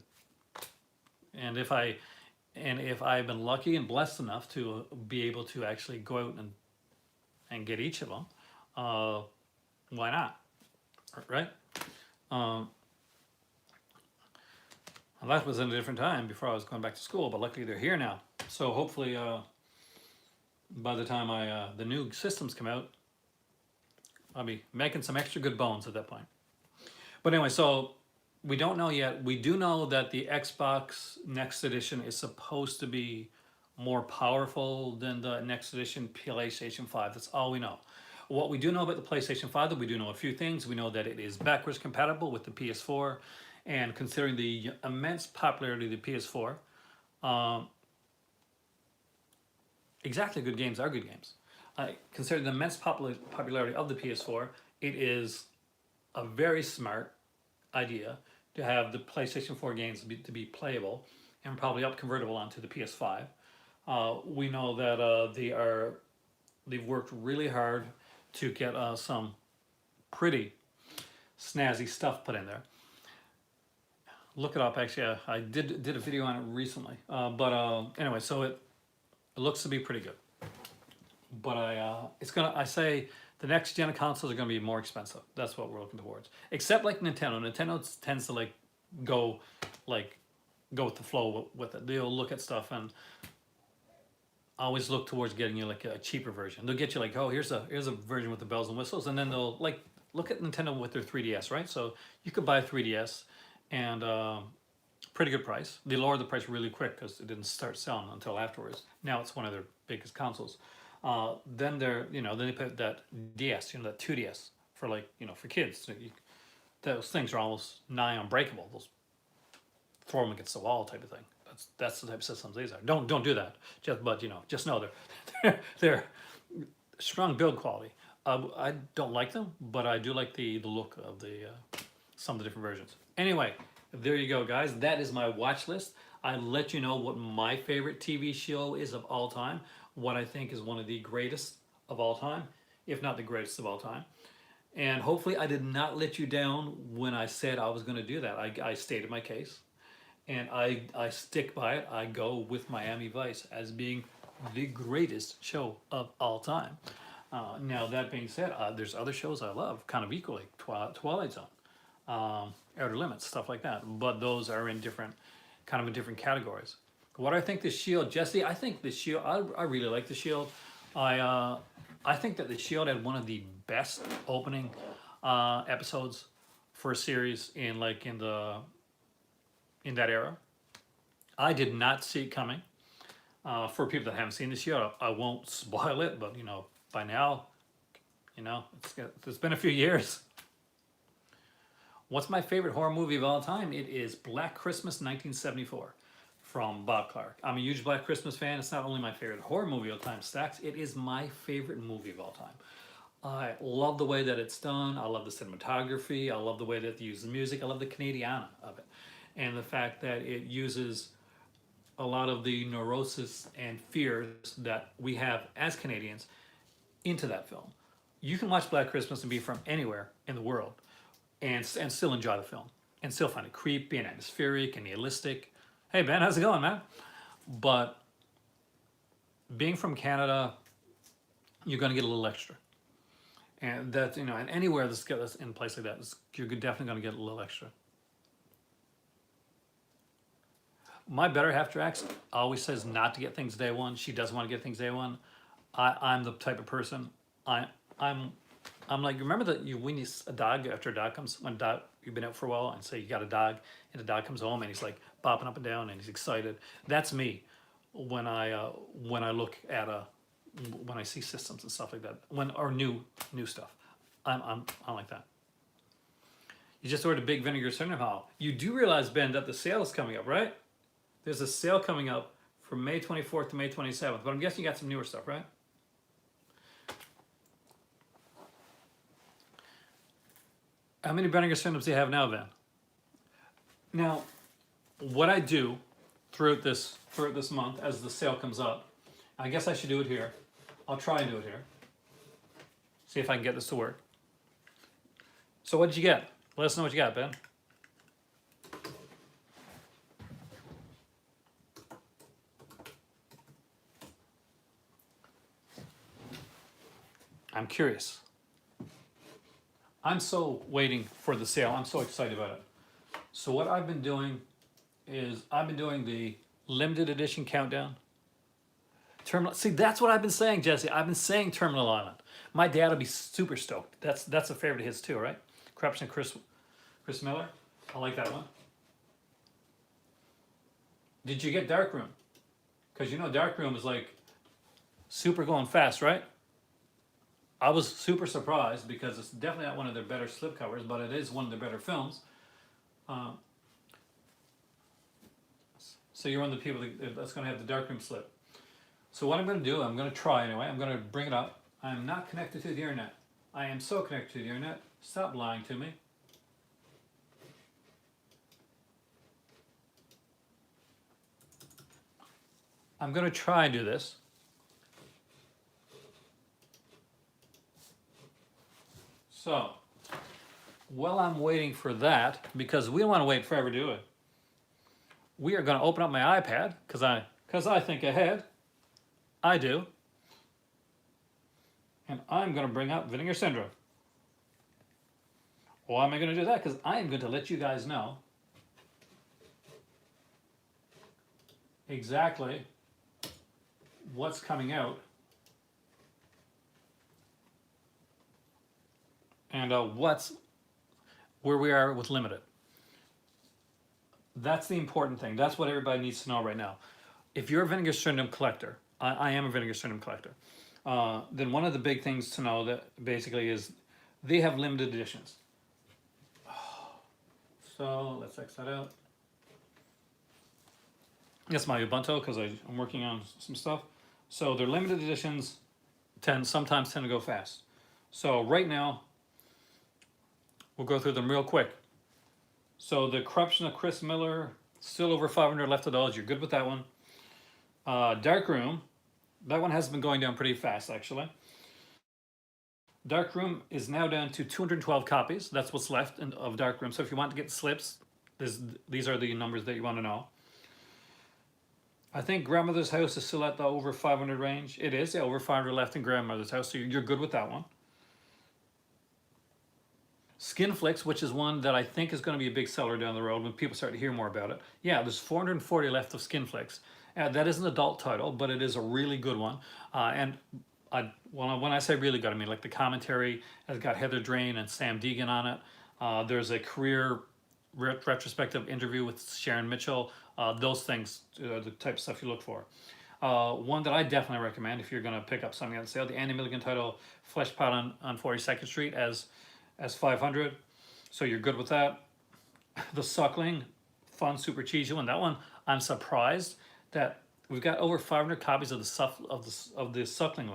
And if I've been lucky and blessed enough to be able to actually go out and get each of them, why not? Right? Um, that was in a different time before I was going back to school, but luckily they're here now. So hopefully, by the time the new systems come out, I'll be making some extra good bones at that point. But anyway, so we don't know yet. We do know that the Xbox Next Edition is supposed to be more powerful than the Next Edition PlayStation 5. That's all we know. What we do know about the PlayStation 5, that we do know a few things. We know that it is backwards compatible with the PS4, and considering the immense popularity of the PS4, exactly, good games are good games. Considering the immense popularity of the PS4, it is a very smart idea to have the PlayStation 4 games to be playable and probably up convertible onto the PS5. We know that they've worked really hard to get some pretty snazzy stuff put in there. Look it up. Actually, I did a video on it recently. Anyway, so it looks to be pretty good. But I say the next gen of consoles are gonna be more expensive. That's what we're looking towards. Except like Nintendo. Nintendo tends to go with the flow with it. They'll look at stuff and always look towards getting you like a cheaper version. They'll get you like, oh, here's a version with the bells and whistles, and then they'll look at Nintendo with their 3DS, right? So you could buy a 3DS and pretty good price. They lowered the price really quick because it didn't start selling until afterwards. Now it's one of their biggest consoles. Then they put that DS, that 2DS for for kids. So those things are almost nigh unbreakable. Those throw them against the wall type of thing. That's the type of systems these are. Don't do that. Just know they're strong build quality. I don't like them, but I do like the look of some of the different versions. Anyway, there you go, guys. That is my watch list. I let you know what my favorite TV show is of all time, what I think is one of the greatest of all time, if not the greatest of all time. And hopefully I did not let you down when I said I was going to do that. I stated my case, and I stick by it. I go with Miami Vice as being the greatest show of all time. Now, that being said, there's other shows I love kind of equally, Twilight Zone, Outer Limits, stuff like that. But those are in different categories. What I think The Shield, Jesse, I think The Shield, I really like The Shield. I think that The Shield had one of the best opening episodes for a series in that era. I did not see it coming. For people that haven't seen The Shield, I won't spoil it, but by now, it's been a few years. What's my favorite horror movie of all time? It is Black Christmas 1974 from Bob Clark. I'm a huge Black Christmas fan. It's not only my favorite horror movie of all time, Stacks, it is my favorite movie of all time. I love the way that it's done. I love the cinematography. I love the way that they use the music. I love the Canadiana of it. And the fact that it uses a lot of the neurosis and fears that we have as Canadians into that film. You can watch Black Christmas and be from anywhere in the world and still enjoy the film and still find it creepy and atmospheric and nihilistic. Hey Ben, how's it going, man? But being from Canada, you're going to get a little extra. And that's, and anywhere that's in a place like that, you're definitely going to get a little extra. My better half Drax always says not to get things day one. She doesn't want to get things day one. I'm the type of person. I'm like, remember that when a dog, after a dog comes, when you've been out for a while and say you got a dog and the dog comes home and he's like bopping up and down and he's excited. That's me when I look at when I see systems and stuff like that, or new stuff. I'm like that. You just ordered a big Vinegar Syndrome. You do realize, Ben, that the sale is coming up, right? There's a sale coming up from May 24th to May 27th, but I'm guessing you got some newer stuff, right? How many Vinegar Syndromes do you have now, Ben? Now, what I do throughout this month as the sale comes up, I guess I should do it here. I'll try and do it here. See if I can get this to work. So what did you get? Let us know what you got, Ben. I'm curious. I'm so waiting for the sale. I'm so excited about it. So what I've been doing is I've been doing the limited edition countdown. Terminal. See, that's what I've been saying, Jesse. I've been saying Terminal Island. My dad will be super stoked. That's a favorite of his too, right? Corruption, Chris Miller. I like that one. Did you get Darkroom? Because you know Darkroom is like super going fast, right? I was super surprised because it's definitely not one of their better slipcovers, but it is one of their better films. So you're one of the people that's going to have the Darkroom slip. So what I'm going to do, I'm going to try anyway. I'm going to bring it up. I'm not connected to the internet. I am so connected to the internet. Stop lying to me. I'm going to try and do this. So, while I'm waiting for that, because we don't want to wait forever, do we? We are going to open up my iPad, because I think ahead. I do. And I'm going to bring up Vinegar Syndrome. Why am I going to do that? Because I am going to let you guys know exactly what's coming out and where we are with limited. That's the important thing. That's what everybody needs to know right now. If you're a Vinegar Syndrome collector, I am a Vinegar Syndrome collector, then one of the big things to know that basically is they have limited editions. So let's X that out. That's my Ubuntu because I'm working on some stuff. So their limited editions sometimes tend to go fast. So right now, we'll go through them real quick. So the Corruption of Chris Miller, still over 500 left of those. You're good with that one. Darkroom, that one has been going down pretty fast actually. Darkroom is now down to 212 copies. That's what's left of Darkroom. So if you want to get slips, these are the numbers that you want to know. I think Grandmother's House is still at the over 500 range. It is, yeah, over 500 left in Grandmother's House, so you're good with that one. Skinflix, which is one that I think is going to be a big seller down the road when people start to hear more about it. Yeah, there's 440 left of Skinflix. That is an adult title, but it is a really good one. When I say really good, I mean like the commentary has got Heather Drain and Sam Deegan on it. There's a career retrospective interview with Sharon Mitchell. Those things are the type of stuff you look for. One that I definitely recommend if you're going to pick up something on sale, the Andy Milligan title Fleshpot on 42nd Street as 500. So you're good with that. The Suckling, fun, super cheesy one. That one, I'm surprised that we've got over 500 copies of the Suckling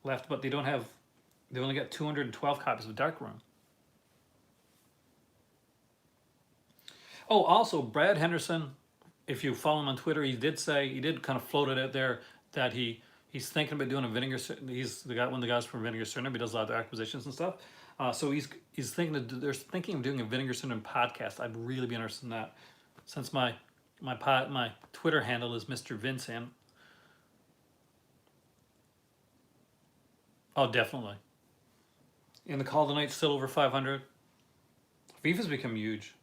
left, but they only got 212 copies of Darkroom. Oh, also Brad Henderson, if you follow him on Twitter, he did kind of float it out there that he's thinking about doing a Vinegar. He's one of the guys from Vinegar Syndrome. He does a lot of acquisitions and stuff. So he's thinking of doing a Vinegar Syndrome podcast. I'd really be interested in that, since my Twitter handle is Mr. Vincent. Oh, definitely. In the Call of the Night, still over 500. FIFA's become huge.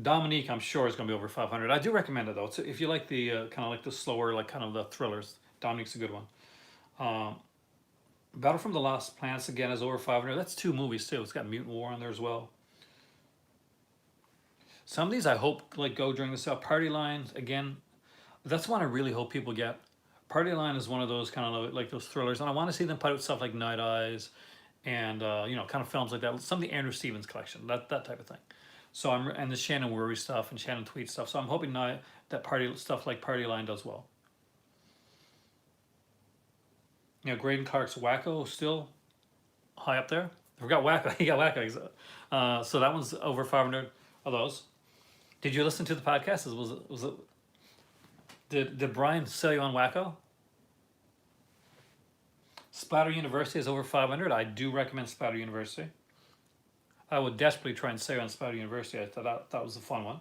Dominique, I'm sure, is going to be over 500. I do recommend it though. So if you like the kind of like the slower, like kind of the thrillers, Dominique's a good one. Battle from the Lost Planets again is over 500. That's 2 movies too. It's got Mutant War on there as well. Some of these I hope like go during the sale. Party Line again. That's one I really hope people get. Party Line is one of those kind of like those thrillers, and I want to see them put out stuff like Night Eyes, and kind of films like that. Some of the Andrew Stevens collection, that type of thing. So and the Shannon Worry stuff and Shannon Tweet stuff. So I'm hoping that stuff like Party Line does well. Graydon Clark's Wacko still high up there. I forgot Wacko. He got Wacko. So that one's over 500 of those. Did you listen to the podcast? Did Brian sell you on Wacko? Splatter University is over 500. I do recommend Splatter University. I would desperately try and sell you on Splatter University. I thought that was a fun one.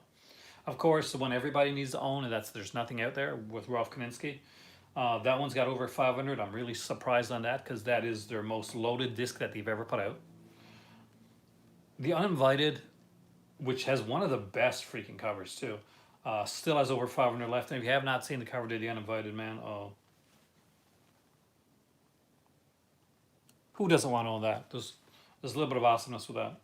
Of course, the one everybody needs to own, and that's There's Nothing Out There with Ralph Kaminsky. That one's got over 500. I'm really surprised on that because that is their most loaded disc that they've ever put out. The Uninvited, which has one of the best freaking covers too, still has over 500 left. And if you have not seen the cover to The Uninvited, man, oh, who doesn't want to own that? There's a little bit of awesomeness with that.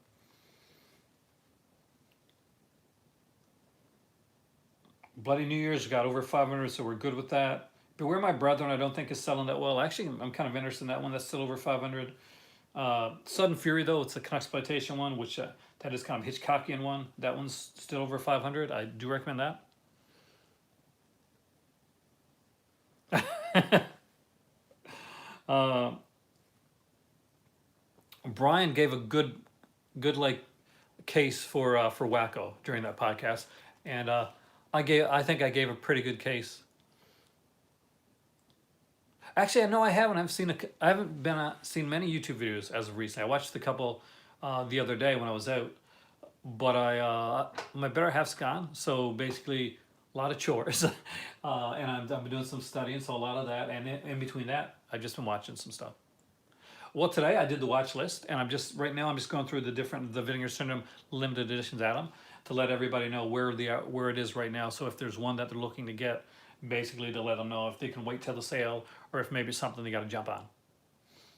Bloody New Year's got over 500, so we're good with that. Beware My Brethren, I don't think is selling that well. Actually, I'm kind of interested in that one. That's still over 500. Sudden Fury, though, it's a Exploitation one, which that is kind of Hitchcockian one. That one's still over 500. I do recommend that. Brian gave a good like case for Wacko during that podcast, and I think I gave a pretty good case. Actually, no, I haven't. I haven't seen many YouTube videos as of recently. I watched a couple the other day when I was out, but my better half's gone. So basically, a lot of chores, and I've been doing some studying. So a lot of that, and in between that, I've just been watching some stuff. Well, today I did the watch list, and I'm just going through the Vinegar Syndrome limited editions, Adam, to let everybody know where it is right now. So if there's one that they're looking to get, basically to let them know if they can wait till the sale or if maybe something they got to jump on.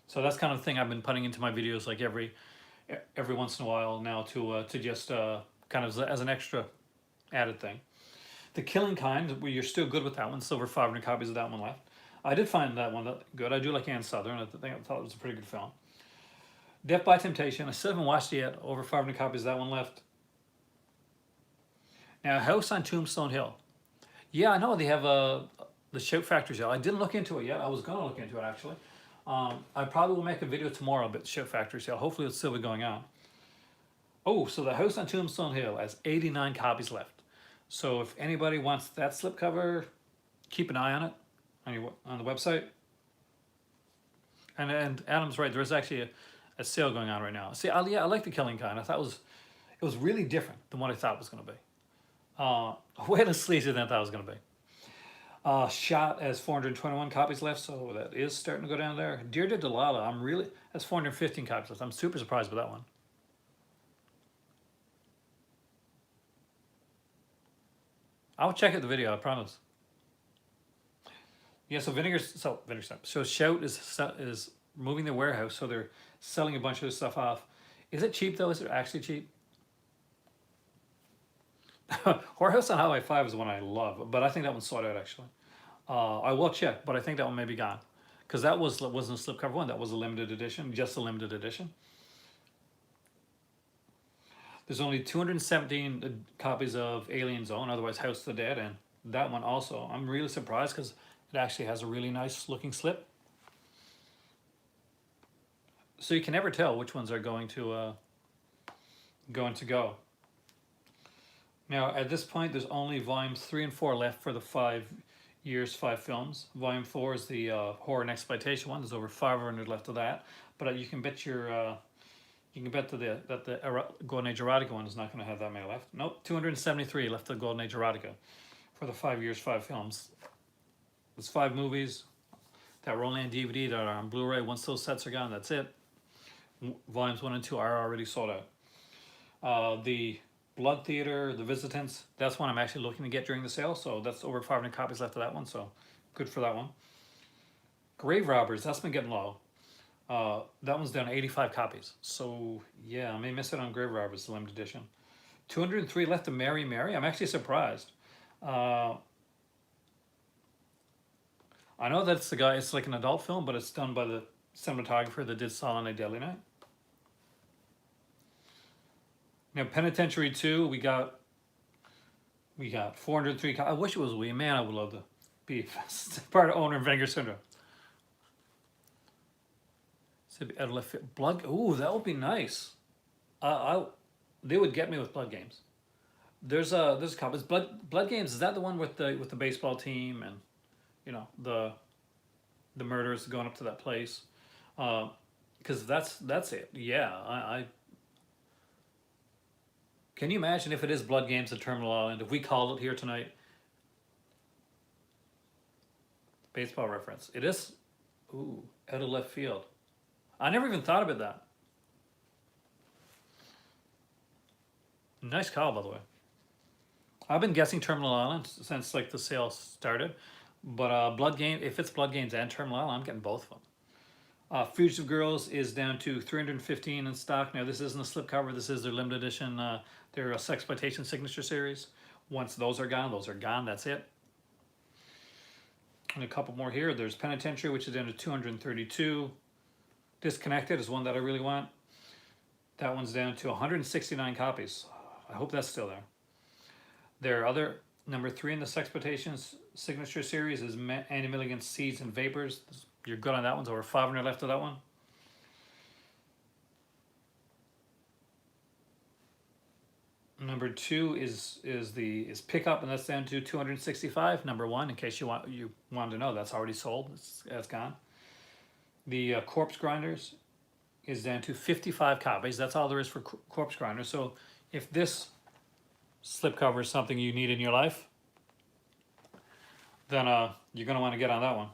So that's kind of the thing I've been putting into my videos like every once in a while now to just kind of as an extra added thing. The Killing Kind, you're still good with that one. Still over 500 copies of that one left. I did find that one good. I do like Ann Southern. I thought it was a pretty good film. Death by Temptation. I still haven't watched it yet. Over 500 copies of that one left. Now, House on Tombstone Hill. Yeah, I know they have the Shout Factory sale. I didn't look into it yet. I was going to look into it, actually. I probably will make a video tomorrow about the Shout Factory sale. Hopefully it'll still be going on. Oh, so the House on Tombstone Hill has 89 copies left. So if anybody wants that slipcover, keep an eye on it on the website. And Adam's right. There's actually a sale going on right now. See, I like the Killing Kind. I thought it was really different than what I thought it was going to be. Way less sleazy than I thought it was going to be. Shot has 421 copies left, so that is starting to go down there. Dear to Delilah, that's 415 copies left. I'm super surprised with that one. I'll check out the video, I promise. Yeah, so Vinegar. So Shout is moving their warehouse, so they're selling a bunch of their stuff off. Is it cheap though? Is it actually cheap? Whorehouse on Highway 5 is the one I love, but I think that one's sold out actually. I will check, but I think that one may be gone because that wasn't a slipcover one. That was a limited edition, just a limited edition. There's only 217 copies of Alien Zone, otherwise House of the Dead, and that one also. I'm really surprised because it actually has a really nice looking slip. So you can never tell which ones are going to go. Now at this point, there's only volumes 3 and 4 left for the 5 years, 5 films. Volume 4 is the horror and exploitation one. There's over 500 left of that. But you can bet that the Golden Age Erotica one is not going to have that many left. Nope, 273 left of Golden Age Erotica for the 5 years, 5 films. There's 5 movies that were only on DVD that are on Blu-ray. Once those sets are gone, that's it. Volumes 1 and 2 are already sold out. The Blood Theater, The Visitants, that's one I'm actually looking to get during the sale. So that's over 500 copies left of that one. So good for that one. Grave Robbers, that's been getting low. That one's down to 85 copies. So yeah, I may miss it on Grave Robbers, the limited edition. 203 left of Mary Mary. I'm actually surprised. I know that's the guy, it's like an adult film, but it's done by the cinematographer that did Silent Night, Deadly Night. Now, Penitentiary 2, we got 403. I wish it was we. Man, I would love to be part of owner of Vinegar Syndrome. Blood. Ooh, that would be nice. They would get me with Blood Games. There's a couple. Is Blood Games? Is that the one with the baseball team and the murders going up to that place? Because that's it. Yeah, I can you imagine if it is Blood Games at Terminal Island? If we called it here tonight, Baseball reference. It is, ooh, out of left field. I never even thought about that. Nice call, by the way. I've been guessing Terminal Island since like the sale started, but Blood Game, if it's Blood Games and Terminal Island, I'm getting both of them. Fugitive Girls is down to 315 in stock. Now this isn't a slipcover, this is their limited edition, their Sexploitation Signature Series. Once those are gone, that's it. And a couple more here. There's Penitentiary, which is down to 232. Disconnected is one that I really want. That one's down to 169 copies. I hope that's still there. Their other, number 3 in the Sexploitation Signature Series is Andy Milligan's Seeds and Vapors. You're good on that one, so we're 500 left of that one. Number 2 is Pickup, and that's down to 265. Number 1, in case you wanted to know, that's already sold. It's gone. The Corpse Grinders is down to 55 copies. That's all there is for Corpse Grinders. So if this slipcover is something you need in your life, then you're going to want to get on that one.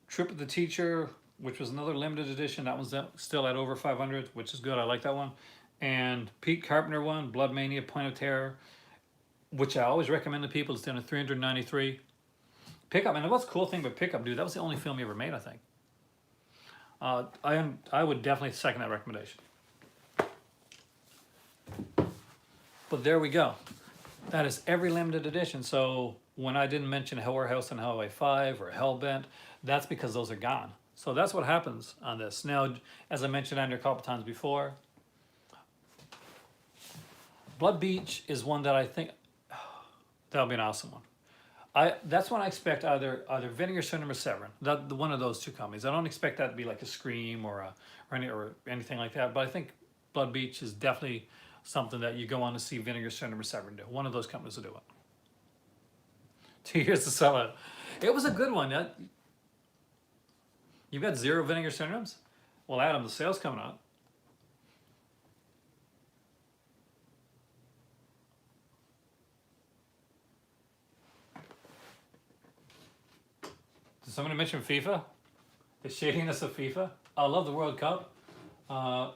Trip of the Teacher, which was another limited edition. That one's still at over 500, which is good. I like that one. And Pete Carpenter one, Blood Mania, Point of Terror, which I always recommend to people. It's down to 393. Pickup, and what's the cool thing about Pickup, dude, that was the only film he ever made, I think. I would definitely second that recommendation. But there we go. That is every limited edition. So when I didn't mention Horror House and Highway 5 or Hellbent, that's because those are gone. So that's what happens on this. Now, as I mentioned on here a couple times before, Blood Beach is one that I think, that'll be an awesome one. That's when I expect either Vinegar Syndrome or Severin. One of those two companies. I don't expect that to be like a Scream or anything like that. But I think Blood Beach is definitely something that you go on to see Vinegar Syndrome or Severin do. One of those companies will do it. 2 years to sell it. It was a good one. You've got 0 Vinegar Syndromes? Well, Adam, the sale's coming up. Did somebody mention FIFA? The shadiness of FIFA? I love the World Cup. Do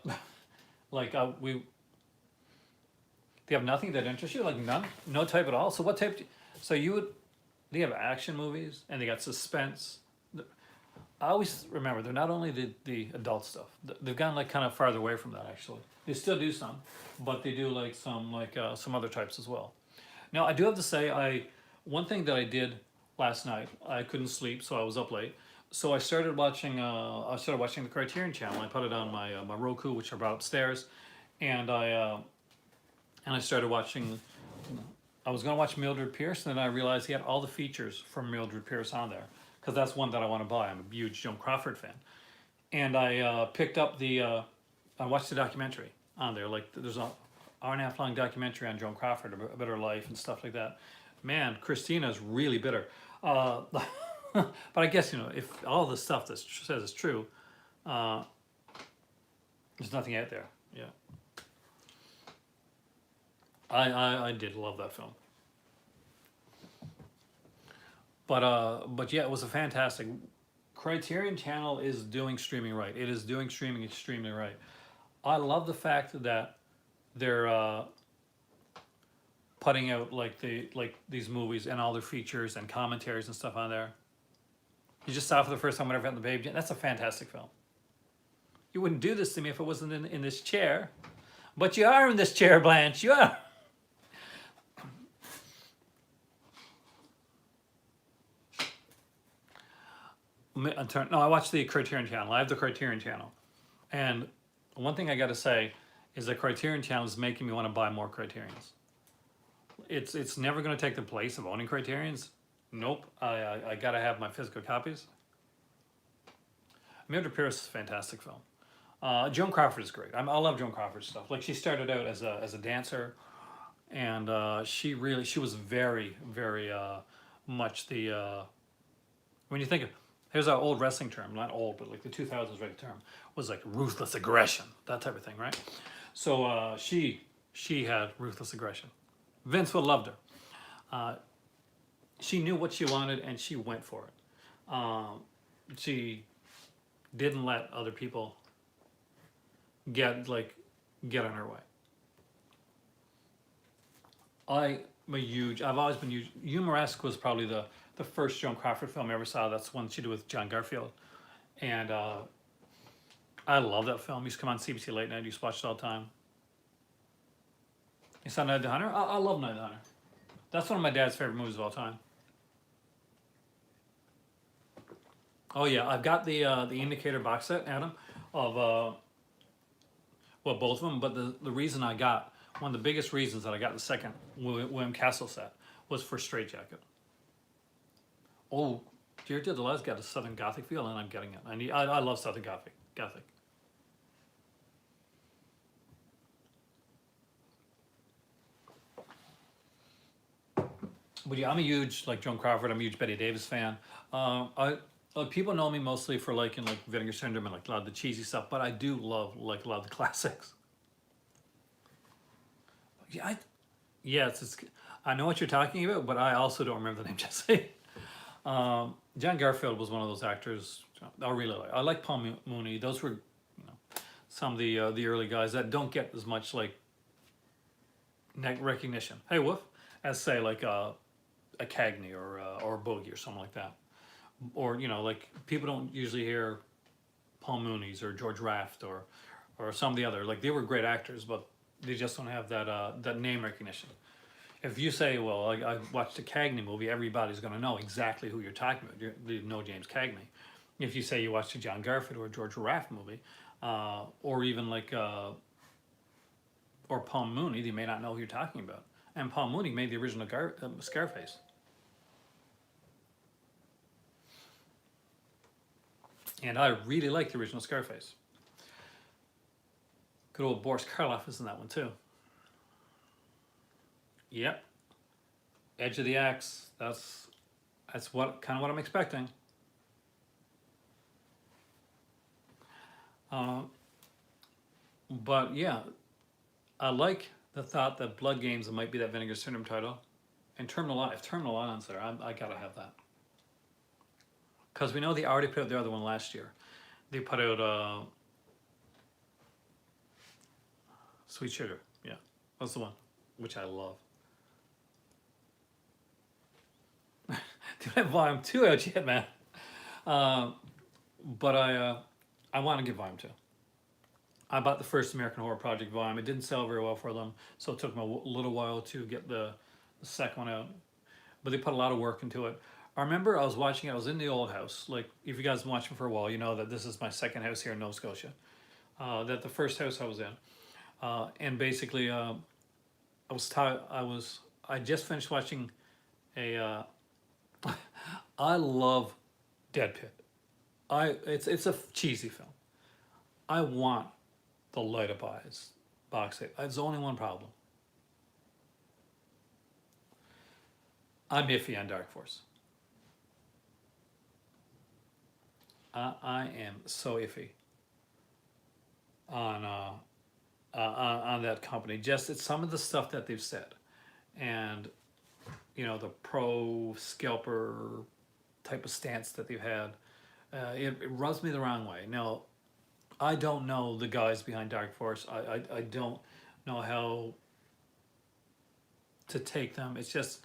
you have nothing that interests you? Like none? No type at all? So what type? They have action movies and they got suspense. I always remember they're not only the adult stuff. They've gone like kind of farther away from that actually. They still do some, but they do like some other types as well. Now I do have to say one thing that I did last night, I couldn't sleep, so I was up late. So I started watching the Criterion Channel. I put it on my Roku, which I brought upstairs, and I started watching. I was going to watch Mildred Pierce, and then I realized he had all the features from Mildred Pierce on there, because that's one that I want to buy. I'm a huge Joan Crawford fan. And I picked up I watched the documentary on there. Like, there's an hour-and-a-half long documentary on Joan Crawford about her life and stuff like that. Man, Christina's really bitter. But I guess, if all the stuff that says is true, there's nothing out there. Yeah. I did love that film. But yeah, it was a fantastic. Criterion Channel is doing streaming right. It is doing streaming extremely right. I love the fact that they're putting out these movies and all their features and commentaries and stuff on there. You just saw it for the first time whenever I got the baby. That's a fantastic film. You wouldn't do this to me if I wasn't in this chair. But you are in this chair, Blanche. You are. No, I watch the Criterion Channel. I have the Criterion Channel. And one thing I got to say is the Criterion Channel is making me want to buy more Criterions. It's never going to take the place of owning Criterions. Nope. I got to have my physical copies. Mildred Pierce is a fantastic film. Joan Crawford is great. I love Joan Crawford's stuff. Like, she started out as a dancer, and she was very, very much the when you think of, here's our old wrestling term, not old, but like the 2000s right term, was like ruthless aggression, that type of thing, right? So she had ruthless aggression. Vince would have loved her. she knew what she wanted and she went for it. She didn't let other people get get in her way. I've always been huge. Humoresque was probably the first Joan Crawford film I ever saw. That's one she did with John Garfield, and I love that film. It used to come on CBC late night. I used to watch it all the time. You saw Night of the Hunter? I love Night of the Hunter. That's one of my dad's favorite movies of all time. Oh yeah, I've got the Indicator box set, Adam, of well, both of them. But the reason I got, one of the biggest reasons that I got the second William Castle set was for Straight Jacket. Oh, Dear to the Last got a Southern Gothic feel, and I'm getting it. I love Southern Gothic. But yeah, I'm a huge Joan Crawford. I'm a huge Betty Davis fan. People know me mostly for liking Vinegar Syndrome and a lot of the cheesy stuff, but I do love a lot of the classics. Yeah, I know what you're talking about, but I also don't remember the name, Jesse. John Garfield was one of those actors I really like. I like Paul Mooney. Those were some of the early guys that don't get as much recognition. Hey, Wolf, as say a Cagney or a Bogey or something like that. Or people don't usually hear Paul Mooney's or George Raft or some of the other they were great actors, but they just don't have that name recognition. If you say, well, I watched a Cagney movie, everybody's going to know exactly who you're talking about. You know James Cagney. If you say you watched a John Garfield or a George Raft movie, or even or Paul Mooney, they may not know who you're talking about. And Paul Mooney made the original Scarface. And I really like the original Scarface. Good old Boris Karloff is in that one too. Yep. Edge of the Axe. That's what I'm expecting. But yeah, I like the thought that Blood Games might be that Vinegar Syndrome title. And if Terminal Island's there, I gotta have that. Because we know they already put out the other one last year. They put out Sweet Sugar. Yeah, that's the one, which I love. Did I have Volume 2 out yet, man? But I want to get Volume 2. I bought the first American Horror Project volume. It didn't sell very well for them, so it took them a little while to get the second one out. But they put a lot of work into it. I remember I was watching it. I was in the old house. If you guys have been watching for a while, you know that this is my second house here in Nova Scotia. That the first house I was in, and basically, I just finished watching a. I love Dead Pit. It's a cheesy film. I want the Light Up Eyes box set. There's only one problem. I'm iffy on Dark Force. I am so iffy on that company. Just it's some of the stuff that they've said, and the pro scalper type of stance that they've had. It rubs me the wrong way. Now, I don't know the guys behind Dark Force. I don't know how to take them. It's just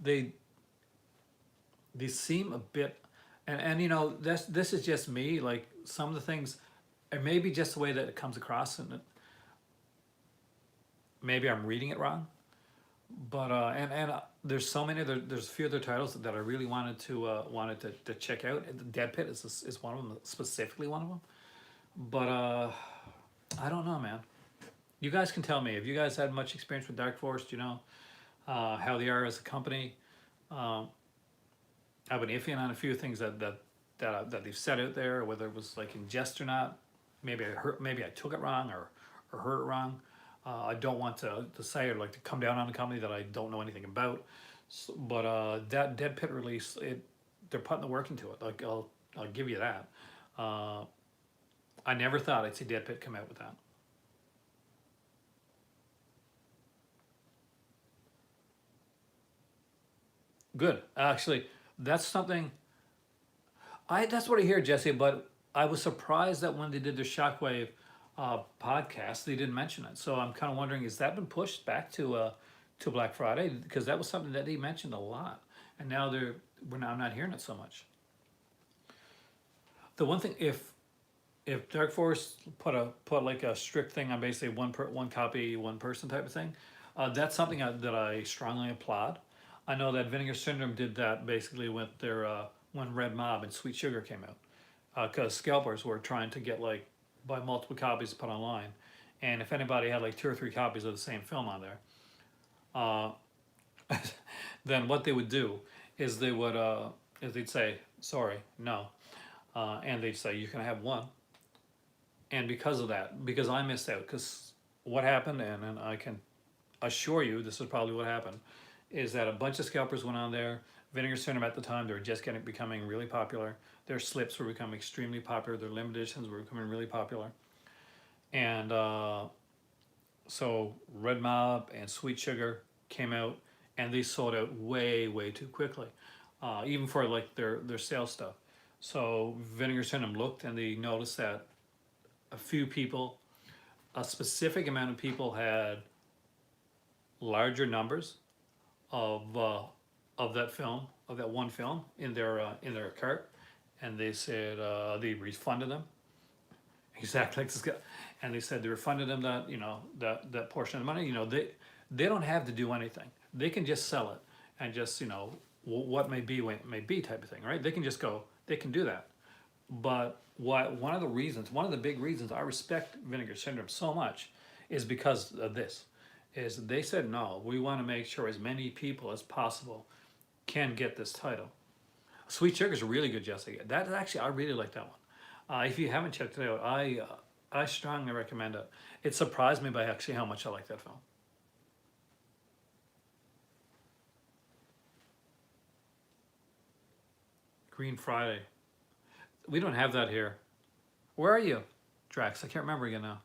they seem a bit, and this is just me. Some of the things, it may be just the way that it comes across, and maybe I'm reading it wrong. But and there's so many there's a few other titles that I really wanted to check out. Dead Pit is one of them, specifically one of them. But I don't know, man. You guys can tell me if you guys had much experience with Dark Force. How they are as a company. I've been iffy on a few things that they've said out there, whether it was in jest or not. Maybe I took it wrong or heard it wrong. I don't want to say or to come down on a company that I don't know anything about. But that Dead Pit release, they're putting the work into it. I'll give you that. I never thought I'd see Dead Pit come out with that. Good. Actually, that's something that's what I hear, Jesse. But I was surprised that when they did the Shockwave podcast, they didn't mention it. So I'm kind of wondering, has that been pushed back to Black Friday? Because that was something that he mentioned a lot, and now I'm not hearing it so much. The one thing, if Dark Force put like a strict thing on basically one copy, one person type of thing, that's something that I strongly applaud. I know that Vinegar Syndrome did that basically with their when Red Mob and Sweet Sugar came out, because scalpers were trying to get like buy multiple copies to put online, and if anybody had like 2 or 3 copies of the same film on there, uh, then what they would do is they'd say sorry, no, and they'd say you can have one. And because of that, because I missed out, because what happened, and I can assure you this is probably what happened, is that a bunch of scalpers went on there. Vinegar Syndrome at the time, they were just becoming really popular. Their slips were becoming extremely popular. Their limited editions were becoming really popular. And so Red Mob and Sweet Sugar came out, and they sold out way, way too quickly, even for like their sales stuff. So Vinegar Syndrome looked, and they noticed that a specific amount of people had larger numbers of that film, of that one film in their cart, and they said they refunded them exactly like this guy, and they said they refunded them that portion of the money. They don't have to do anything. They can just sell it and just what may be when it may be type of thing, right? They can just go. They can do that. But one of the big reasons I respect Vinegar Syndrome so much is because of this. Is they said no, we want to make sure as many people as possible can get this title. Sweet Sugar is really good, Jessica. That actually, I really like that one. If you haven't checked it out, I strongly recommend it. It surprised me by actually how much I like that film. Green Friday. We don't have that here. Where are you, Drax? I can't remember again now.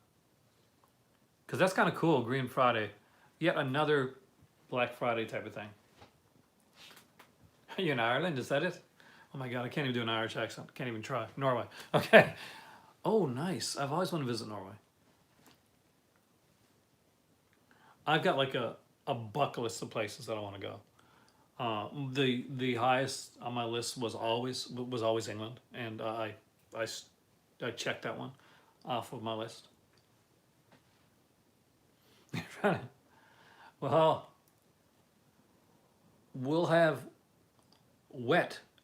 Because that's kind of cool, Green Friday. Yet another Black Friday type of thing. Are you in Ireland? Is that it? Oh my God, I can't even do an Irish accent. Can't even try. Norway. Okay. Oh, nice. I've always wanted to visit Norway. I've got like a bucket list of places that I want to go. The highest on my list was always England, and I checked that one off of my list. Well, we'll have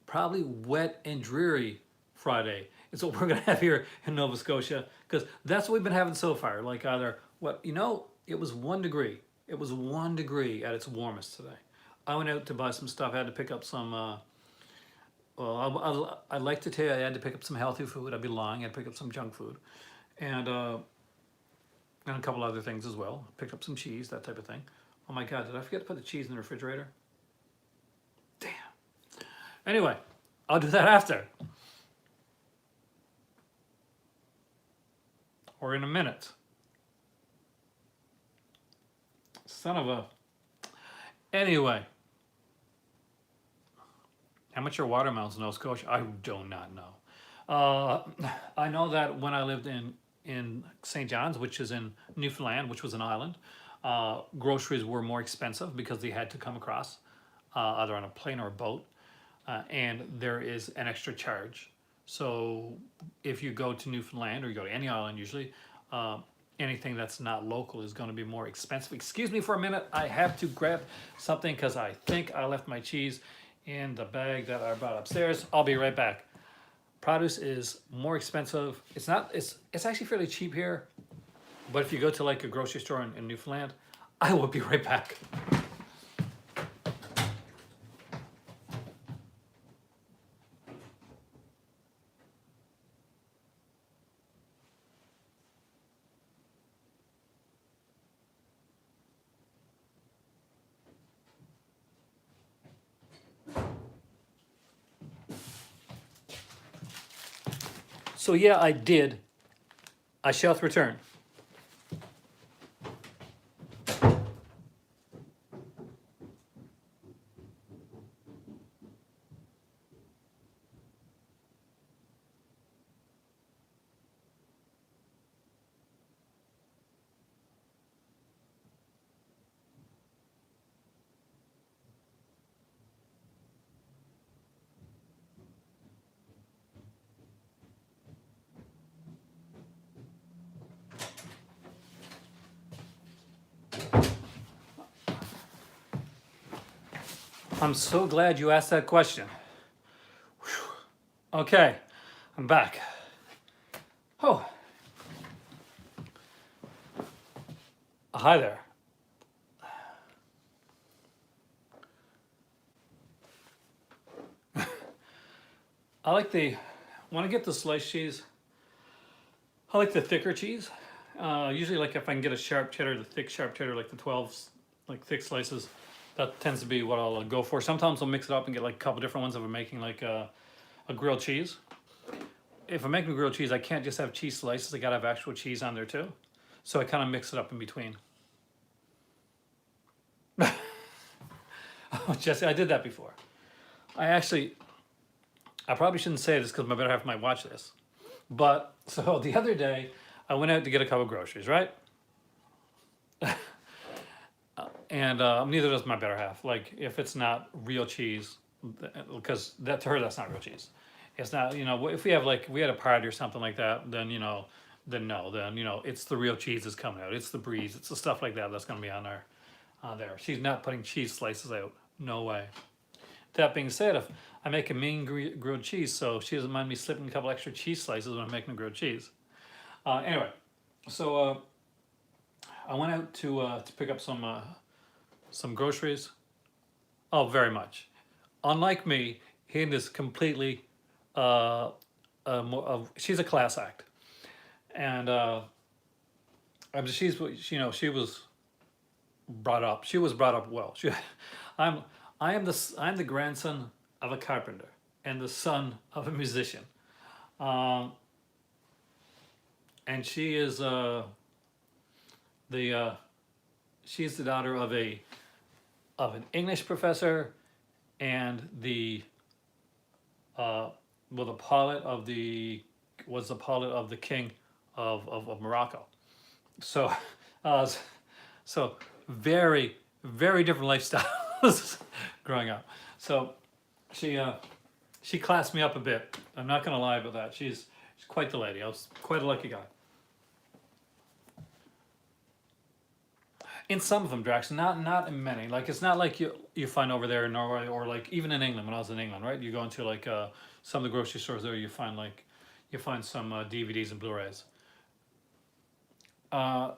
probably wet and dreary Friday. It's what we're gonna have here in Nova Scotia, because that's what we've been having so far. Like either it was 1 degree. It was 1 degree at its warmest today. I went out to buy some stuff. I had to pick up some. I'd like to tell you I had to pick up some healthy food. I'd be lying. I had to pick up some junk food, and a couple other things as well. Picked up some cheese, that type of thing. Oh my God, did I forget to put the cheese in the refrigerator? Damn. Anyway, I'll do that after. Or in a minute. Son of a... Anyway. How much are watermelons in Nova Scotia? I do not know. I know that when I lived in St. John's, which is in Newfoundland, which was an island, groceries were more expensive because they had to come across either on a plane or a boat, and there is an extra charge. So if you go to Newfoundland or you go to any island usually, anything that's not local is going to be more expensive. Excuse me for a minute. I have to grab something because I think I left my cheese in the bag that I brought upstairs. I'll be right back. Produce is more expensive. It's actually fairly cheap here, but if you go to like a grocery store in Newfoundland, I will be right back. So yeah, I did. I shall return. I'm so glad you asked that question. Whew. Okay, I'm back. Oh, hi there. I like the, when I get the sliced cheese, I like the thicker cheese. Usually like if I can get a sharp cheddar, the thick sharp cheddar, like the 12s, like thick slices, that tends to be what I'll go for. Sometimes I'll mix it up and get like a couple different ones if I'm making like a grilled cheese. If I'm making grilled cheese, I can't just have cheese slices, I gotta have actual cheese on there too. So I kind of mix it up in between. Oh, Jesse, I did that before. I probably shouldn't say this because my better half might watch this. But, so the other day, I went out to get a couple of groceries, right? And neither does my better half. Like, if it's not real cheese, because that to her, that's not real cheese. It's not, you know, if we have like, we had a party or something like that, then, you know, then no, then, you know, it's the real cheese that's coming out. It's the brie, it's the stuff like that that's going to be on there. There. She's not putting cheese slices out. No way. That being said, if I make a mean grilled cheese, so she doesn't mind me slipping a couple extra cheese slices when I'm making a grilled cheese. Anyway, so I went out to pick up some groceries. Oh, very much. Unlike me, Hayden is completely she's a class act, and she's, you know, she was brought up. She was brought up well. I'm the grandson of a carpenter and the son of a musician, and she is she's the daughter of an English professor and the the pilot of the king of Morocco. So so very different lifestyles growing up. So she classed me up a bit. I'm not gonna lie about that. She's quite the lady. I was quite a lucky guy. In some of them, Drax, not in many. Like, it's not like you find over there in Norway, or like even in England when I was in England, right? You go into like some of the grocery stores there, you find some DVDs and Blu-rays. Now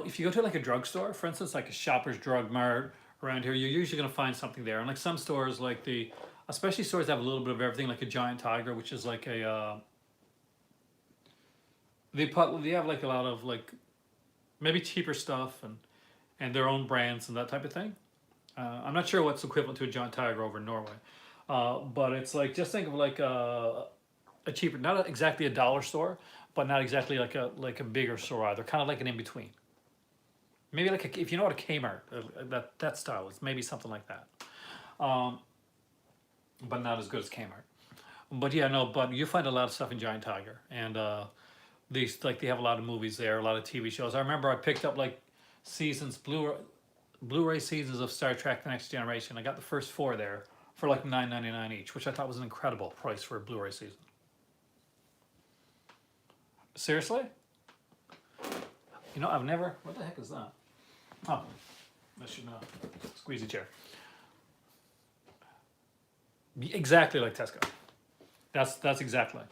if you go to like a drugstore, for instance, like a Shoppers Drug Mart around here, you're usually going to find something there. And like some stores, like especially stores that have a little bit of everything, like a Giant Tiger, which is like a they have like a lot of like maybe cheaper stuff and their own brands and that type of thing. I'm not sure what's equivalent to a Giant Tiger over in Norway, but it's like, just think of like a cheaper, not exactly a dollar store, but not exactly like a bigger store either. Kind of like an in between. Maybe like if you know what a Kmart, that style is, maybe something like that, but not as good as Kmart. But yeah, no, but you find a lot of stuff in Giant Tiger, and they have a lot of movies there, a lot of TV shows. I remember I picked up like seasons, Blu-ray seasons of Star Trek: The Next Generation. I got the first 4 there for like $9.99 each, which I thought was an incredible price for a Blu-ray season. Seriously? You know, I've never. What the heck is that? Oh, I should know. Squeezy chair. Exactly like Tesco. That's exactly.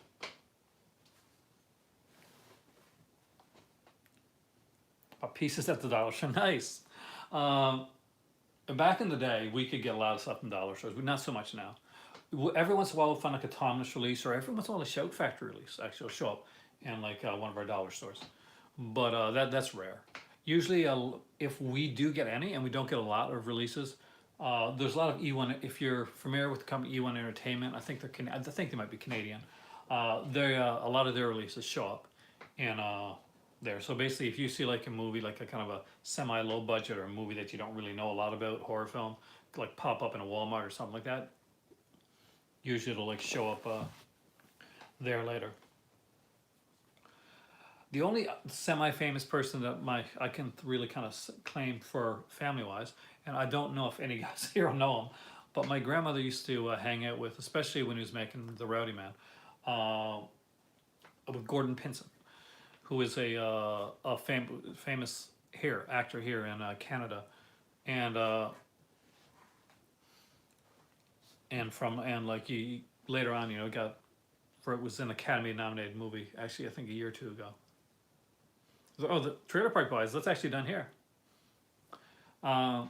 Pieces at the dollar store. Nice. Back in the day, we could get a lot of stuff from dollar stores, but not so much now. Every once in a while, we'll find like a Thomas release, or every once in a while, a Shout Factory release actually will show up in like one of our dollar stores. But that's rare. Usually, if we do get any, and we don't get a lot of releases, there's a lot of E1. If you're familiar with the company E1 Entertainment, I think they might be Canadian. They a lot of their releases show up in there. So basically, if you see like a movie, like a kind of a semi-low budget, or a movie that you don't really know a lot about, horror film, like pop up in a Walmart or something like that, usually it'll like show up there later. The only semi-famous person that I can really kind of claim for family-wise, and I don't know if any guys here will know him, but my grandmother used to hang out with, especially when he was making The Rowdy Man, with Gordon Pinson, who is a famous actor here in Canada. and like he later on, you know, got for it was an Academy nominated movie. Actually, I think a year or two ago. So, oh, the Trailer Park Boys. That's actually done here, uh,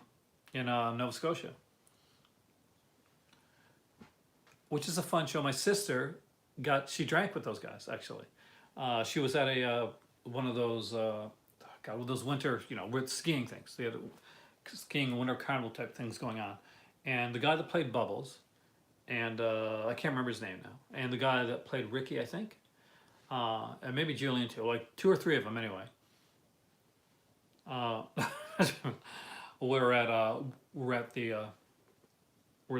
in Nova Scotia, which is a fun show. My sister she drank with those guys actually. She was at a one of those God, with those winter, you know, with skiing things. They had skiing winter carnival type things going on, and the guy that played Bubbles, and I can't remember his name now, and the guy that played Ricky, I think, and maybe Julian too, like two or three of them anyway. Uh, we're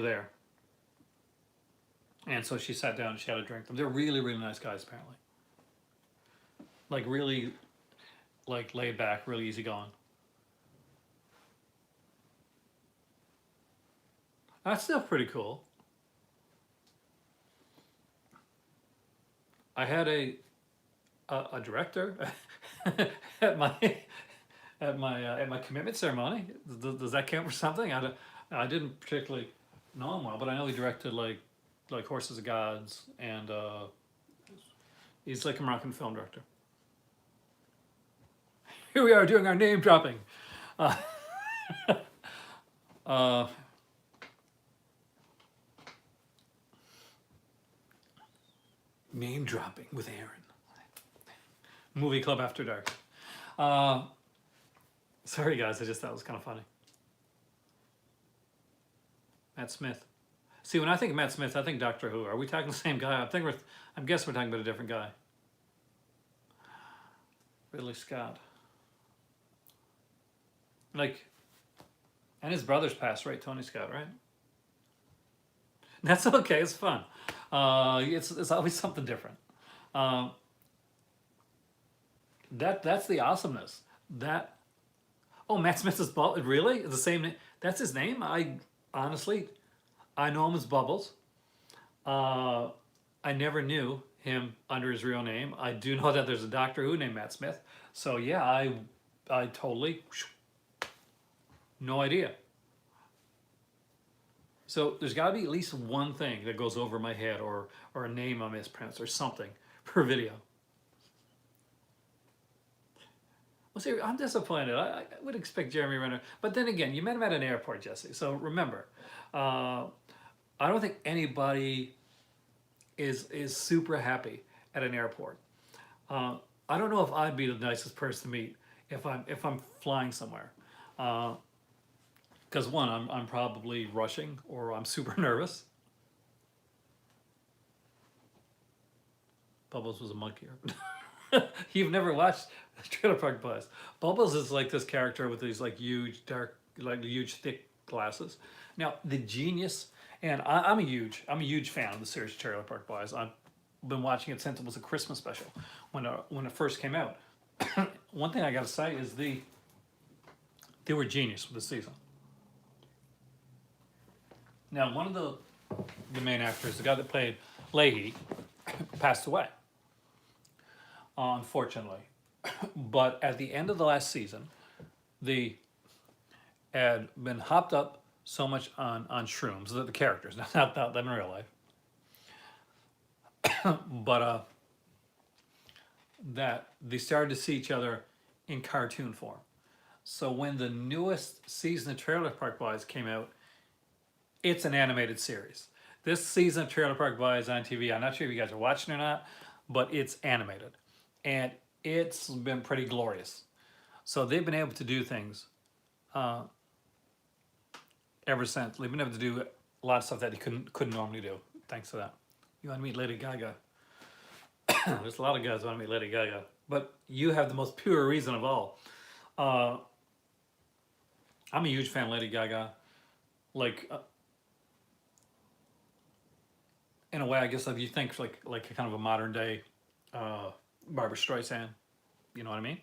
there, and so she sat down and she had a drink. They're really really nice guys apparently, like really like laid back, really easygoing. That's still pretty cool. I had a director at my at my commitment ceremony. Does that count for something? I didn't particularly know him well, but I know he directed like Horses of Gods, and he's like a Moroccan film director. Here we are doing our name dropping. Uh, uh, Name dropping with Aaron. Movie Club After Dark. Sorry guys, I just thought it was kind of funny. Matt Smith. See, when I think of Matt Smith, I think Doctor Who. Are we talking the same guy? I'm guessing we're talking about a different guy. Ridley Scott. Like, and his brother's passed, right? Tony Scott, right? That's okay. It's fun. It's always something different. That's the awesomeness. That Matt Smith is really the same name. That's his name. I honestly, I know him as Bubbles. I never knew him under his real name. I do know that there's a Doctor Who named Matt Smith. So yeah, I totally no idea. So there's got to be at least one thing that goes over my head, or a name I mispronounced, or something per video. Well, see, I'm disappointed. I would expect Jeremy Renner, but then again, you met him at an airport, Jesse. So remember, I don't think anybody is super happy at an airport. I don't know if I'd be the nicest person to meet if I'm flying somewhere. Because one, I'm probably rushing, or I'm super nervous. Bubbles was a monkey. You've never watched Trailer Park Boys. Bubbles is like this character with these like huge dark, like huge thick glasses. Now the genius, and I'm a huge fan of the series Trailer Park Boys. I've been watching it since it was a Christmas special when it first came out. One thing I got to say is they were genius with the season. Now, one of the main actors, the guy that played Leahy, passed away, unfortunately. But at the end of the last season, they had been hopped up so much on shrooms, the characters, not them in real life, but that they started to see each other in cartoon form. So when the newest season of Trailer Park Boys came out, it's an animated series. This season of Trailer Park Boys on TV, I'm not sure if you guys are watching or not, but it's animated. And it's been pretty glorious. So they've been able to do things ever since. They've been able to do a lot of stuff that they couldn't normally do, thanks to that. You want to meet Lady Gaga? There's a lot of guys who want to meet Lady Gaga. But you have the most pure reason of all. I'm a huge fan of Lady Gaga. Like, in a way, I guess if you think like a kind of a modern day Barbra Streisand, you know what I mean?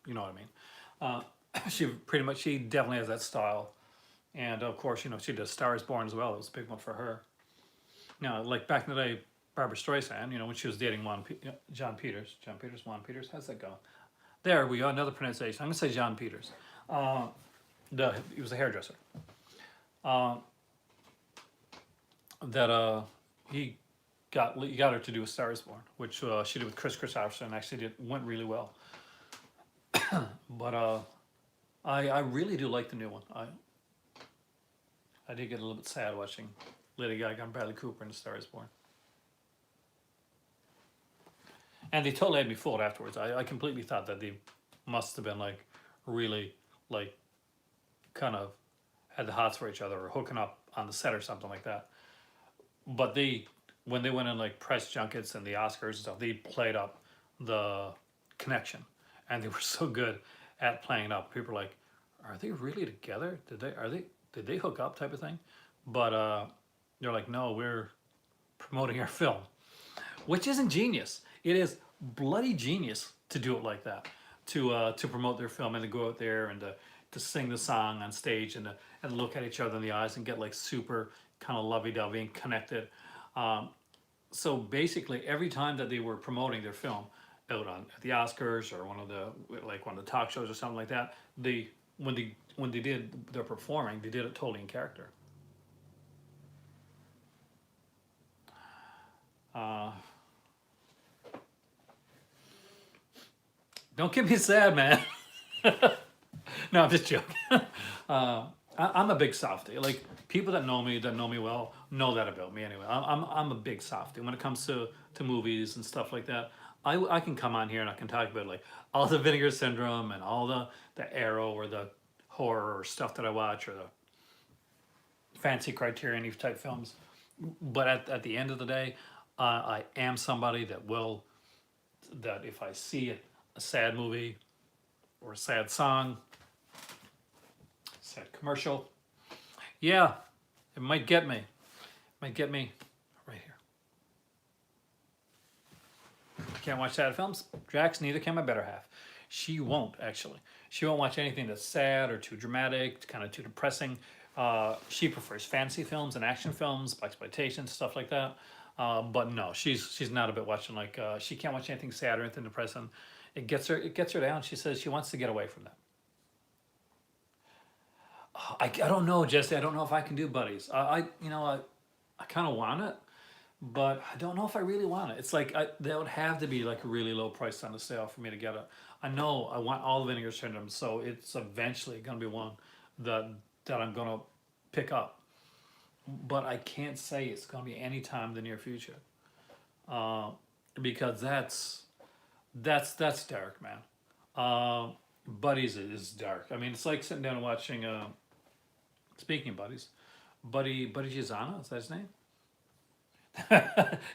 You know what I mean? She definitely has that style, and of course, you know, she did Star Is Born as well. It was a big one for her. Now, like back in the day, Barbra Streisand, you know, when she was dating John Peters, how's that go? There we go, another pronunciation. I'm gonna say John Peters. He was a hairdresser. That he got her to do A Star Is Born, which she did with Chris Christopherson. Actually, went really well. But I really do like the new one. I did get a little bit sad watching Lady Gaga and Bradley Cooper in A Star Is Born. And they totally had me fooled afterwards. I completely thought that they must have been like really like kind of had the hots for each other or hooking up on the set or something like that. But when they went in like press junkets and the Oscars and stuff, they played up the connection, and they were so good at playing it up. People were like, "Are they really together? Did they hook up?" type of thing. But they're like, "No, we're promoting our film," which isn't genius. It is bloody genius to do it like that, to promote their film and to go out there and to sing the song on stage and look at each other in the eyes and get like super kind of lovey-dovey and connected. So basically, every time that they were promoting their film out at the Oscars or one of the talk shows or something like that, when they did their performing, they did it totally in character. Don't get me sad, man. No, I'm just joking. I'm a big softie. Like people that know me well, know that about me anyway. I'm a big softie when it comes to movies and stuff like that. I can come on here and I can talk about like all the Vinegar Syndrome and all the Arrow or the horror or stuff that I watch or the fancy Criterion type films. But at the end of the day, I am somebody that if I see a sad movie or a sad song, sad commercial, yeah, it might get me. Might get me right here. I can't watch sad films. Jax, neither can my better half. She won't, actually. She won't watch anything that's sad or too dramatic, kind of too depressing. She prefers fantasy films and action films, exploitation, stuff like that. But no, she's not about watching like she can't watch anything sad or anything depressing. It gets her down. She says she wants to get away from that. I don't know, Jesse. I don't know if I can do buddies. I kind of want it, but I don't know if I really want it. It's like that would have to be like a really low price on the sale for me to get it. I know I want all the Vinegar Syndrome, so it's eventually going to be one that I'm going to pick up. But I can't say it's going to be any time in the near future, because that's dark, man. Buddies is dark. I mean, it's like sitting down and watching. Speaking of buddies, Buddy Gisano, is that his name?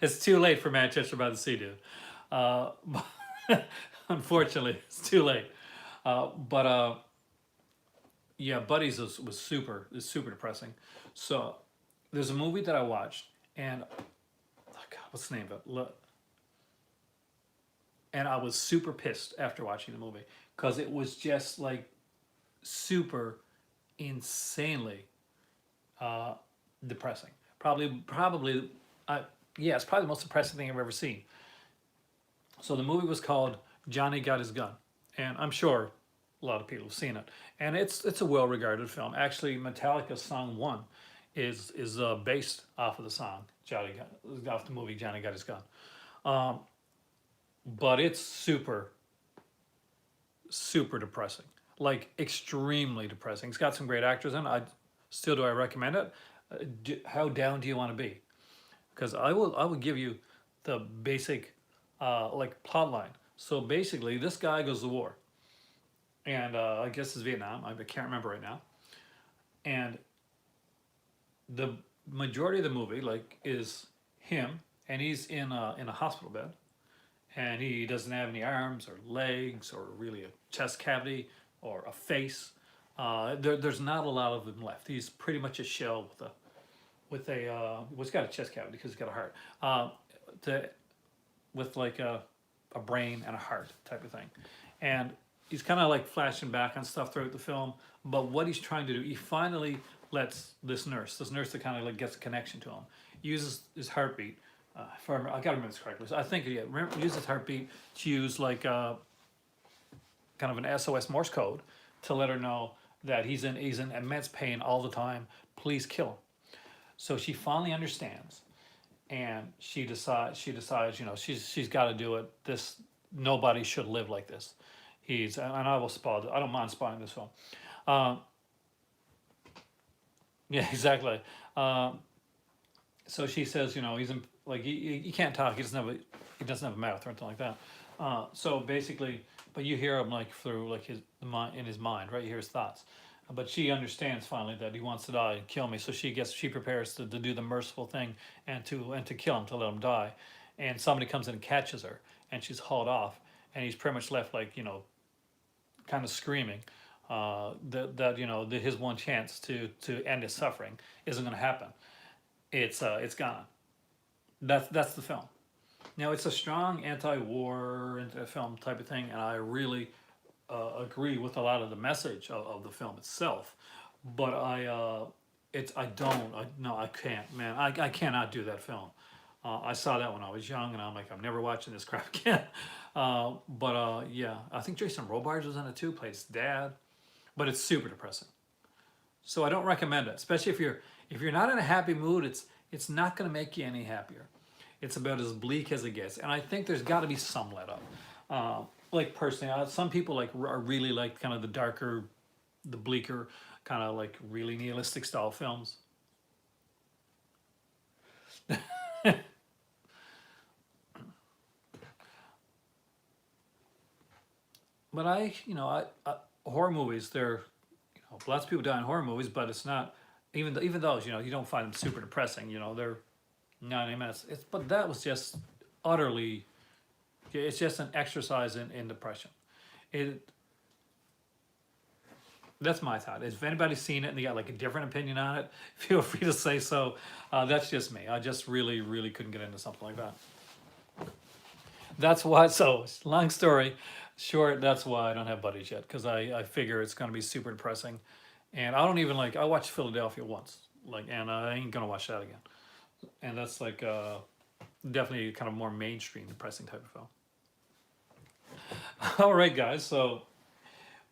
It's too late for Manchester by the Sea, dude. Unfortunately, it's too late. Yeah, Buddies was super depressing. So there's a movie that I watched, and oh God, what's the name of it? And I was super pissed after watching the movie because it was just like super insanely depressing. Probably, yeah, it's probably the most depressing thing I've ever seen. So the movie was called Johnny Got His Gun, and I'm sure a lot of people have seen it. And it's a well-regarded film. Actually, Metallica's song "One" is based off of the song off the movie Johnny Got His Gun. But it's super depressing, like extremely depressing. It's got some great actors in it. Do I recommend it? How down do you want to be? Because I will give you the basic like plot line. So basically, this guy goes to war, and I guess it's Vietnam. I can't remember right now. And the majority of the movie like is him, and he's in a hospital bed, and he doesn't have any arms or legs or really a chest cavity or a face. There's not a lot of him left. He's pretty much a shell with a well, he's got a chest cavity because he's got a heart. With like a brain and a heart type of thing, and he's kind of like flashing back on stuff throughout the film. But what he's trying to do, he finally lets this nurse that kind of like gets a connection to him, uses his heartbeat. If I gotta remember this correctly. So I think uses his heartbeat to use like kind of an SOS Morse code to let her know that he's in immense pain all the time. Please kill him. So she finally understands, and she decides, she's got to do it. This Nobody should live like this. And I will spoil it. I don't mind spoiling this film. Uh, yeah, exactly. Uh, so she says, he's in, like he can't talk. He doesn't have a mouth or anything like that. So basically, but you hear him like through like his mind in his mind, right? You hear his thoughts. But she understands finally that he wants to die and kill me. So she prepares to do the merciful thing and to kill him, to let him die. And somebody comes in and catches her, and she's hauled off, and he's pretty much left like kind of screaming that his one chance to end his suffering isn't going to happen. It's gone. That's the film. Now it's a strong anti-war film type of thing, and I really agree with a lot of the message of the film itself. But no, I can't, man. I cannot do that film. I saw that when I was young, and I'm like, I'm never watching this crap again. Yeah, I think Jason Robards was in it too, plays dad. But it's super depressing. So I don't recommend it, especially if you're not in a happy mood. It's not going to make you any happier. It's about as bleak as it gets, and I think there's got to be some let up. Like personally, some people are really like kind of the darker, the bleaker, kind of like really nihilistic style films. But horror movies, they're, lots of people die in horror movies, but it's not, even those, you don't find them super depressing, they're 90 minutes. But that was just utterly, it's just an exercise in depression. That's my thought. If anybody's seen it and they got like a different opinion on it, feel free to say so. That's just me. I just really, really couldn't get into something like that. That's why, so long story short, that's why I don't have buddies yet, because I figure it's going to be super depressing. And I don't even I watched Philadelphia once, and I ain't going to watch that again. And that's definitely kind of more mainstream depressing type of film. All right, guys, so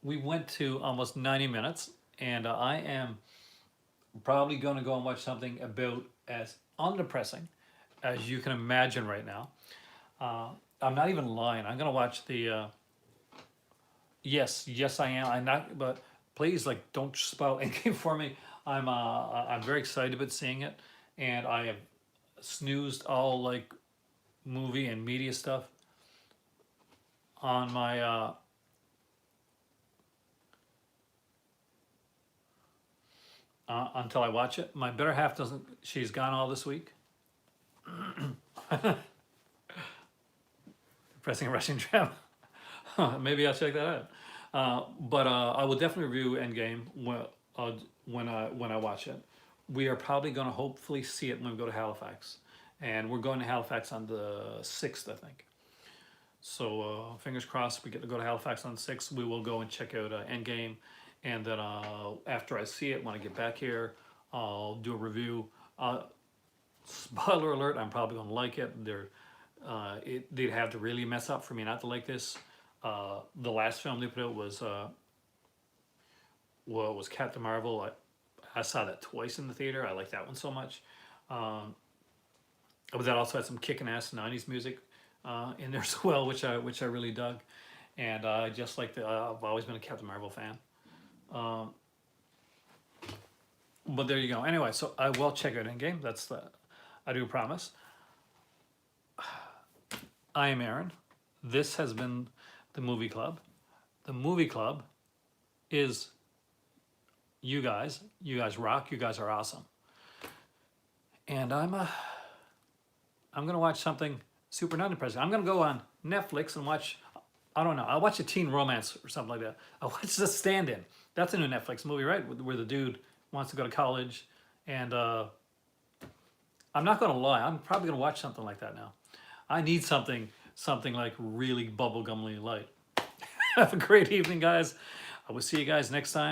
we went to almost 90 minutes, and I am probably going to go and watch something about as undepressing as you can imagine right now. I'm not even lying. I'm going to watch the... Yes, I am. I'm not, but please, don't spoil anything for me. I'm very excited about seeing it, and I have snoozed all movie and media stuff on my until I watch it. My better half doesn't. She's gone all this week. Depressing Russian drama. Maybe I'll check that out. But I will definitely review Endgame when I watch it. We are probably going to hopefully see it when we go to Halifax, and we're going to Halifax on the 6th, I think. So fingers crossed, we get to go to Halifax on the 6th. We will go and check out Endgame, and then after I see it, when I get back here, I'll do a review. Spoiler alert: I'm probably going to like it. They'd have to really mess up for me not to like this. The last film they put out was Captain Marvel. I saw that twice in the theater. I liked that one so much. But that also had some kicking ass 90s music in there as well, which I really dug. And I just like I've always been a Captain Marvel fan. But there you go. Anyway, so I will check out Endgame. I do promise. I am Aaron. This has been the Movie Club. The Movie Club is you guys. You guys rock. You guys are awesome. And I'm gonna watch something super non-depressing. I'm gonna go on Netflix and watch. I don't know. I'll watch a teen romance or something like that. I'll watch The Stand-In. That's a new Netflix movie, right? Where the dude wants to go to college, and I'm not gonna lie. I'm probably gonna watch something like that now. I need something like really bubblegumly light. Have a great evening, guys. I will see you guys next time.